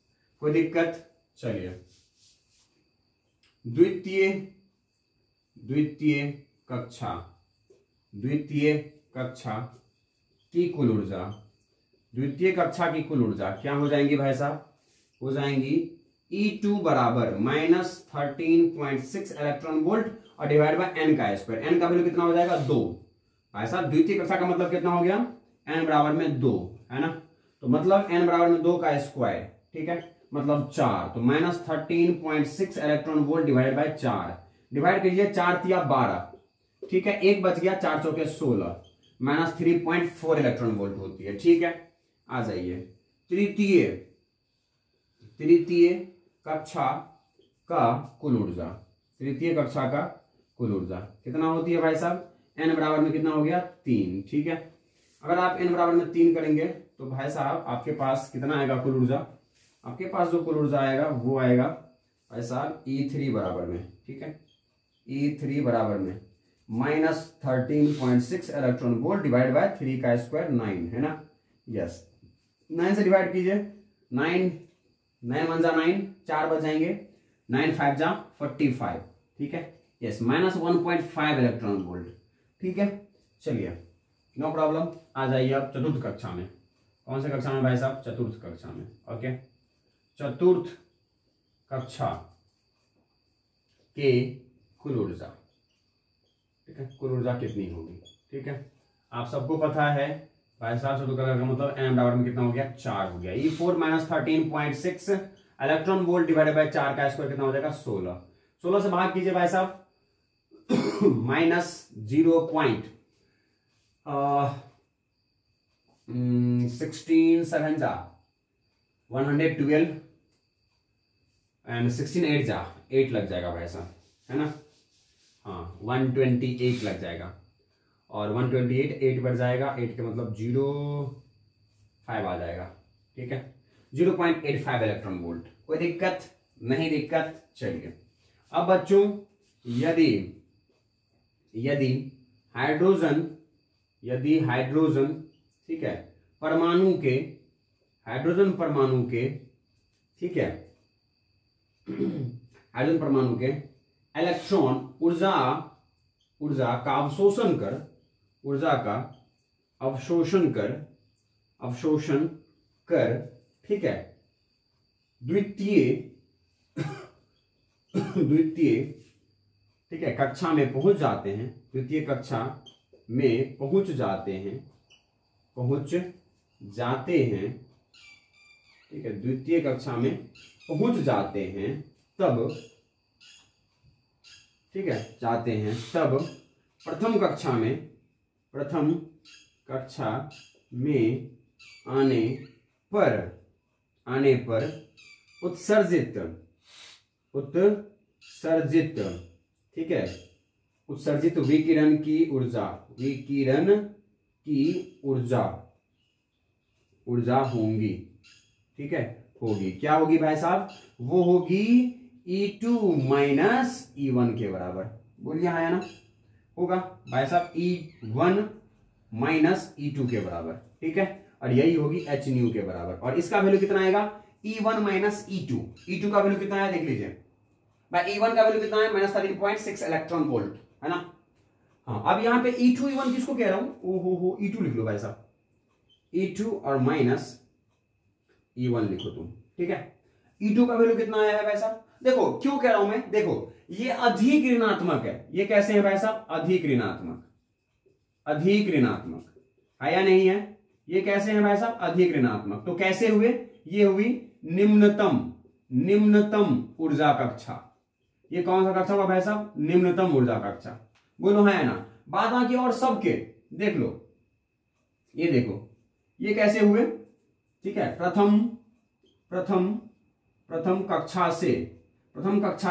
कोई दिक्कत? चलिए द्वितीय कक्षा की कुल ऊर्जा, द्वितीय कक्षा की कुल ऊर्जा क्या हो जाएंगी भाई साहब? हो जाएंगी E2 बराबर -13.6 इलेक्ट्रॉन वोल्ट और डिवाइड बाय n का स्क्वायर। n का वैल्यू कितना हो जाएगा? 2। भाई साहब द्वितीय कक्षा का मतलब कितना हो गया? n बराबर में 2, है ना। तो मतलब n बराबर में 2 का स्क्वायर। ठीक है, मतलब 4। तो -13.6 electron volt divide by 4। Divide कीजिए, 4 तिया 12। ठीक है, 1 बच गया, 4 चौके 16, -3.4 इलेक्ट्रॉन वोल्ट होती है। ठीक है, आ जाइए तृतीय कक्षा का कुल ऊर्जा। तृतीय कक्षा का कुल ऊर्जा कितना होती है भाई साहब? n बराबर में कितना हो गया? 3। ठीक है, अगर आप n बराबर में 3 करेंगे तो भाई साहब आपके पास कितना आएगा कुल ऊर्जा, आपके पास जो कुल ऊर्जा आएगा वो आएगा भाई साहब E3 बराबर में, ठीक है, E3 बराबर में -13.6 इलेक्ट्रॉन वोल्ट डिवाइड बाय 3 का स्क्वायर 9 है ना। यस 9 से डिवाइड कीजिए, 9 1 जा 9, 4 बच जाएंगे, 9 5 जा 45, ठीक है। यस -1.5 इलेक्ट्रॉन वोल्ट, ठीक है। चलिए नो प्रॉब्लम, आ जाइए आप चतुर्थ कक्षा में। कौन से कक्षा में भाई साहब? चतुर्थ कक्षा में। ओके, चतुर्थ कक्षा के कुल ऊर्जा, ठीक है, कुल ऊर्जा कितनी होगी, ठीक है। आप सबको पता है भाई साहब चतुर्थ कक्षा का मतलब m बराबर में कितना हो गया, 4 हो गया। E4 -13.6 electron volt divided by 4 का स्क्वायर कितना हो जाएगा, 16। 16 से भाग कीजिए भाई साहब, -16 7 जा 112 एंड 16 8 जा 8 लग जाएगा भाई साहब, है ना। हाँ 128 लग जाएगा, और 128 8 बढ़ जाएगा, 8 के मतलब 0.5 आ जाएगा, ठीक है, 0.85 इलेक्ट्रॉन वोल्ट। कोई दिक्कत नहीं? दिक्कत। चलिए अब बच्चों, यदि हाइड्रोजन ठीक है परमाणु के, हाइड्रोजन परमाणु के, ठीक है, हाइड्रोजन परमाणु के इलेक्ट्रॉन ऊर्जा का अवशोषण कर, ऊर्जा का अवशोषण कर, ठीक है, द्वितीय ठीक है कक्षा में पहुंच जाते हैं, द्वितीय कक्षा में पहुंच जाते हैं, ठीक है, द्वितीय कक्षा में पहुंच जाते हैं, तब ठीक है जाते हैं, तब प्रथम कक्षा में आने पर उत्सर्जित, ठीक है, उत्सर्जित विकिरण की ऊर्जा होंगी, ठीक है, होगी। क्या होगी भाई साहब? वो होगी E2 -E1 के बराबर। बोलिए हाँ या ना? होगा भाई साहब E1 -E2 के बराबर, ठीक है, और यही होगी h न्यू के बराबर। और इसका वैल्यू कितना आएगा? E1 -E2। E2 का वैल्यू कितना है देख लीजिए भाई, E1 का वैल्यू कितना है? -13.6 इलेक्ट्रॉन वोल्ट, है ना। हाँ अब यहां पे E2 E1 किसको कह रहा हूं? ओहो E2 लिख लो भाई साहब, E2 और -E1 लिखो तुम, ठीक है। E2 का वैल्यू कितना आया है भाई साहब? देखो क्यों कह रहा हूं मैं, देखो ये अधिक ऋणात्मक है, ये कैसे है भाई साहब? अधिक ऋणात्मक है या नहीं है? ये कैसे है भाई साहब? अधिक ऋणात्मक। तो कैसे हुए? ये हुई निम्नतम ऊर्जा कक्षा। ये कौन सा कक्षा हुआ भाई साहब? निम्नतम ऊर्जा कक्षा। बोलो है ना। बात बाकी और सबके देख लो, ये देखो ये कैसे हुए, ठीक है। प्रथम कक्षा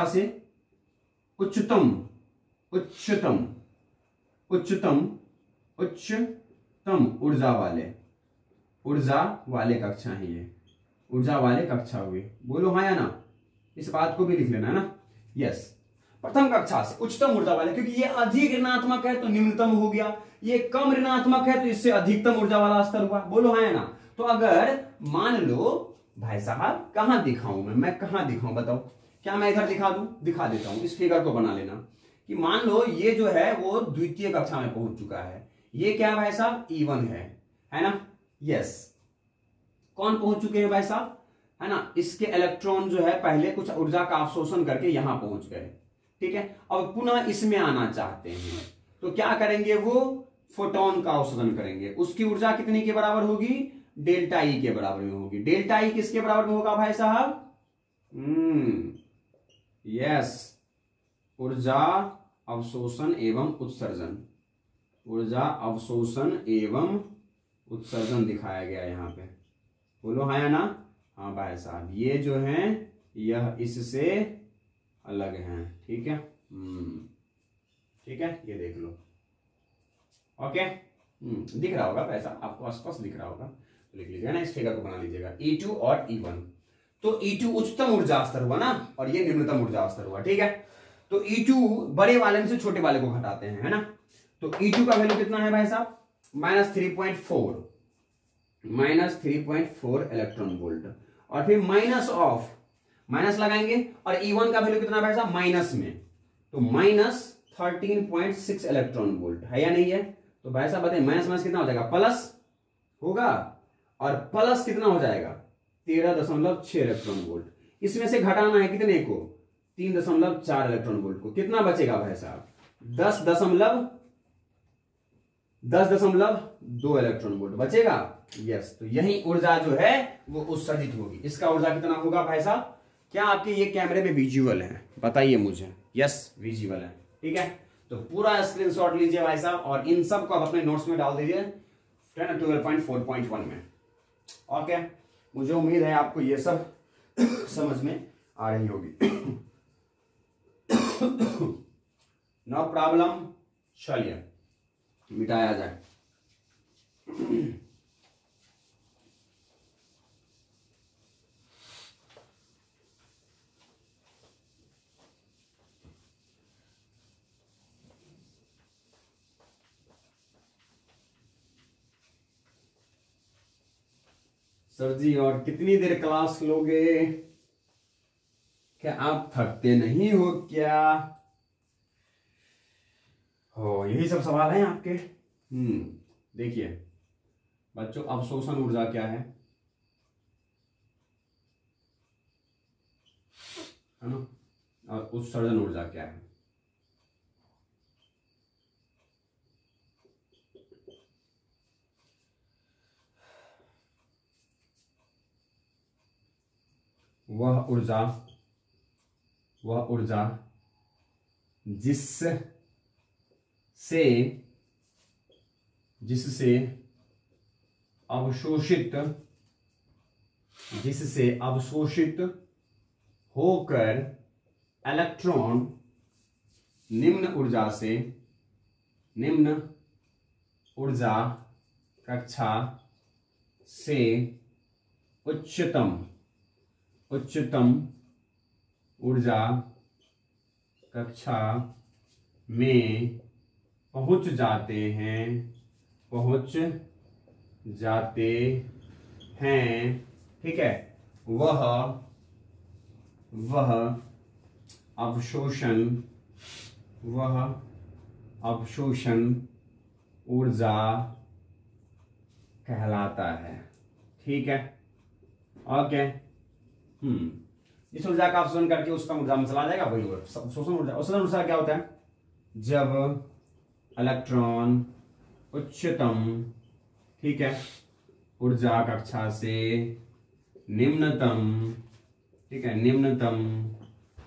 से उच्चतम ऊर्जा वाले कक्षा है, ये ऊर्जा वाले कक्षा हुए। बोलो हाँ या ना? इस बात को भी लिख लेना है ना। यस, प्रथम कक्षा से उच्चतम ऊर्जा वाले, क्योंकि ये अधिक ऋणात्मक है तो निम्नतम हो गया, ये कम ऋणात्मक है तो इससे अधिकतम ऊर्जा वाला स्तर हुआ। बोलो हाँ या ना? तो अगर मान लो भाई साहब, कहां दिखाऊं मैं कहां दिखाऊं बताओ? क्या मैं इधर दिखा दूं? दिखा देता हूं, इस फिगर को बना लेना कि मान लो ये जो है वो द्वितीय कक्षा में पहुंच चुका है। ये क्या भाई साहब? E1 है ना। यस, कौन पहुंच चुके हैं भाई साहब? है ना, इसके इलेक्ट्रॉन जो है पहले कुछ ऊर्जा का अवशोषण करके यहां पहुंच गए, ठीक है। अब पुनः इसमें आना चाहते हैं तो क्या करेंगे? वो फोटोन का अवशोषण करेंगे। उसकी ऊर्जा कितनी के बराबर होगी? डेल्टा ई के बराबर में होगी। डेल्टा ई किसके बराबर में होगा भाई साहब? यस, ऊर्जा अवशोषण एवं उत्सर्जन, ऊर्जा अवशोषण एवं उत्सर्जन दिखाया गया यहां पे। बोलो हाँ या ना? हाँ भाई साहब, ये जो है यह इससे अलग है, ठीक है। ठीक है, ये देख लो। ओके, दिख रहा होगा वैसा आपको, आसपास दिख रहा होगा। लिख लीजिएगा ना, इस फिगर को बना लीजिएगा, E2 और E1। तो E2 उच्चतम ऊर्जा स्तर हुआ ना, और ये निम्नतम ऊर्जा स्तर हुआ, ठीक है। तो E2 बड़े वाले में से छोटे वाले को घटाते हैं, है ना। तो E2 का वैल्यू कितना है भाई साहब, -3.4, -3.4 इलेक्ट्रॉन वोल्ट, और फिर माइनस लगाएंगे, और E1 का वैल्यू कितना है भाई साहब, माइनस में, तो -13.6 इलेक्ट्रॉन वोल्ट है या नहीं है। तो भाई साहब बताइए माइनस माइनस कितना हो जाएगा, प्लस होगा, और प्लस कितना हो जाएगा, 13.6 इलेक्ट्रॉन वोल्ट। इसमें से घटाना है कितने को, 3.4 इलेक्ट्रॉन वोल्ट को, कितना बचेगा भाई साहब, 10.2 इलेक्ट्रॉन वोल्ट बचेगा। यस, तो यही ऊर्जा जो है वो उत्सर्जित होगी। इसका ऊर्जा कितना होगा भाई साहब, क्या आपके ये कैमरे में विजुअल है, बताइए मुझे। यस विजुअल है, ठीक है। तो पूरा स्क्रीनशॉट लीजिए भाई साहब, और इन सब को आप अपने नोट्स में डाल दीजिए 12.4.1 में। ओके, मुझे उम्मीद है आपको ये सब समझ में आ रही होगी। नो प्रॉब्लम, चलिए मिटाया जाए। सर जी और कितनी देर क्लास लोगे, क्या आप थकते नहीं हो क्या, हो यही सब सवाल हैं आपके। देखिए बच्चों, अवशोषण ऊर्जा क्या है ना, और उत्सर्जन ऊर्जा क्या है। वह ऊर्जा जिससे अवशोषित होकर इलेक्ट्रॉन निम्न ऊर्जा कक्षा से उच्चतम ऊर्जा कक्षा में पहुंच जाते हैं, ठीक है। वह अवशोषण ऊर्जा कहलाता है, ठीक है। ओके, इस ऊर्जा का अवशोषण करके उच्चतम ऊर्जा में चला जाएगा, वही शोषण ऊर्जा। अवशोषण ऊर्जा क्या होता है, जब इलेक्ट्रॉन उच्चतम, ठीक है, ऊर्जा कक्षा से निम्नतम, ठीक है, निम्नतम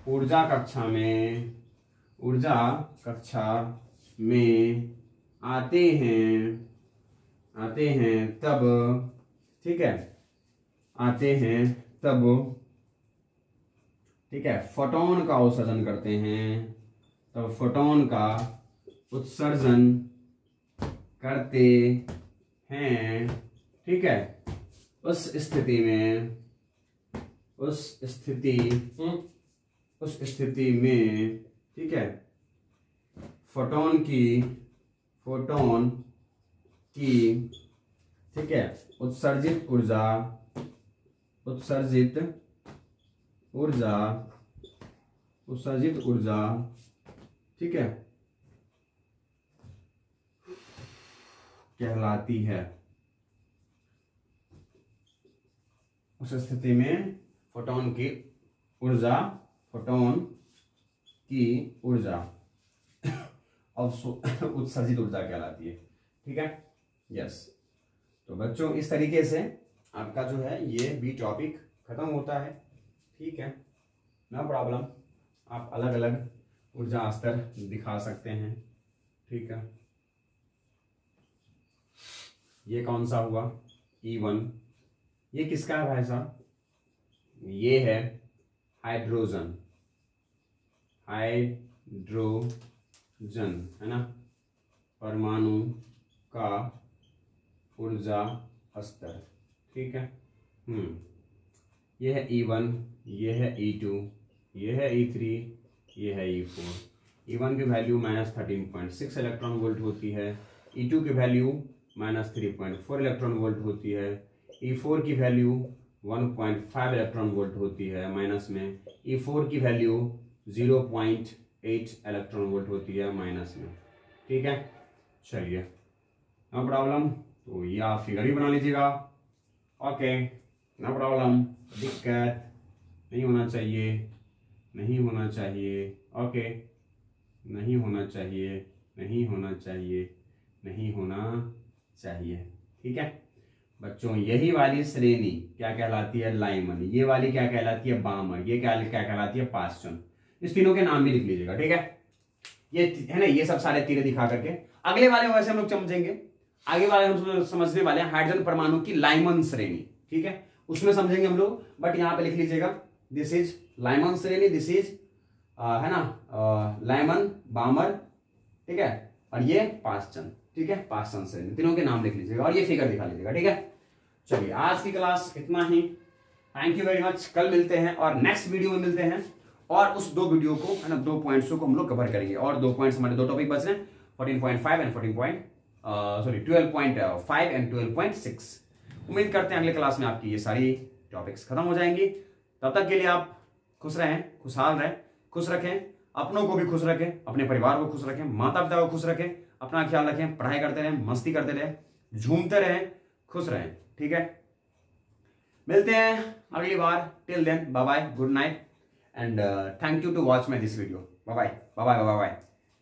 ऊर्जा कक्षा में आते हैं तब, ठीक है, ठीक है, फोटोन का उत्सर्जन करते हैं, तब फोटोन का उत्सर्जन करते हैं, ठीक है। उस स्थिति में, ठीक है, फोटोन की, ठीक है, उत्सर्जित ऊर्जा, ठीक है, कहलाती है। उस स्थिति में फोटोन की ऊर्जा उत्सर्जित ऊर्जा कहलाती है, ठीक है। यस, तो बच्चों इस तरीके से आपका जो है ये बी टॉपिक खत्म होता है, ठीक है। नो प्रॉब्लम, आप अलग अलग ऊर्जा स्तर दिखा सकते हैं, ठीक है। ये कौन सा हुआ, E1, ये किसका है भाई साहब, ये है हाइड्रोजन, है ना, परमाणु का ऊर्जा स्तर, ठीक है। ये है E1, ये है E2, ये है E3, ये है E4। E1 की वैल्यू -13.6 इलेक्ट्रॉन वोल्ट होती है, E2 की वैल्यू -3.4 इलेक्ट्रॉन वोल्ट होती है, E4 की वैल्यू 1.5 इलेक्ट्रॉन वोल्ट होती है माइनस में, E4 की वैल्यू 0.8 इलेक्ट्रॉन वोल्ट होती है माइनस में। ठीक है, चलिए नो प्रॉब्लम। तो ये आप फिगर ही बना लीजिएगा। ओके, नो प्रॉब्लम, दिक्कत नहीं होना चाहिए, नहीं होना चाहिए। ओके, नहीं होना चाहिए, नहीं होना चाहिए, नहीं होना चाहिए। ठीक है बच्चों, यही वाली श्रेणी क्या कहलाती है? लाइमन। ये वाली क्या कहलाती है? बामर। ये क्या कहलाती है? पास्चन। इस तीनों के नाम भी लिख लीजिएगा। ठीक है, ये है ना, ये सब सारे तीर दिखा करके अगले वाले वैसे हम लोग समझेंगे। आगे वाले हम समझने वाले हैं हाइड्रोजन परमाणु की लाइमन श्रेणी। ठीक है, उसमें समझेंगे हम लोग, बट यहां पे लिख लीजिएगा दिस इज लाइमन श्रेणी, दिस इज है ना लाइमन, बामर, ठीक है, और ये पास्चन। ठीक है, पास्चन श्रेणी, तीनों के नाम लिख लीजिएगा और ये फिगर दिखा लीजिएगा। ठीक है, चलिए आज की क्लास इतना ही। Thank you very much. कल मिलते हैं और नेक्स्ट वीडियो में मिलते हैं, और उस 2 वीडियो को है ना 2 पॉइंट्स को हम लोग कवर करेंगे। और 2 पॉइंट्स हमारे 2 टॉपिक बच रहे हैं, 14.5 एंड 12.5 एंड 12.6। उम्मीद करते हैं अगले क्लास में आपकी ये सारी टॉपिक्स खत्म हो जाएंगी। तब तक के लिए आप खुश रहें, खुशहाल रहें, खुश रखें, अपनों को भी खुश रखें, अपने परिवार को खुश रखें, माता पिता को खुश रखें, अपना ख्याल रखें, पढ़ाई करते रहें, मस्ती करते रहें, झूमते रहें, खुश रहें। ठीक है, मिलते हैं अगली बार। Till then bye bye, good night, and thank you to watch my this video. Bye bye, bye bye, bye bye.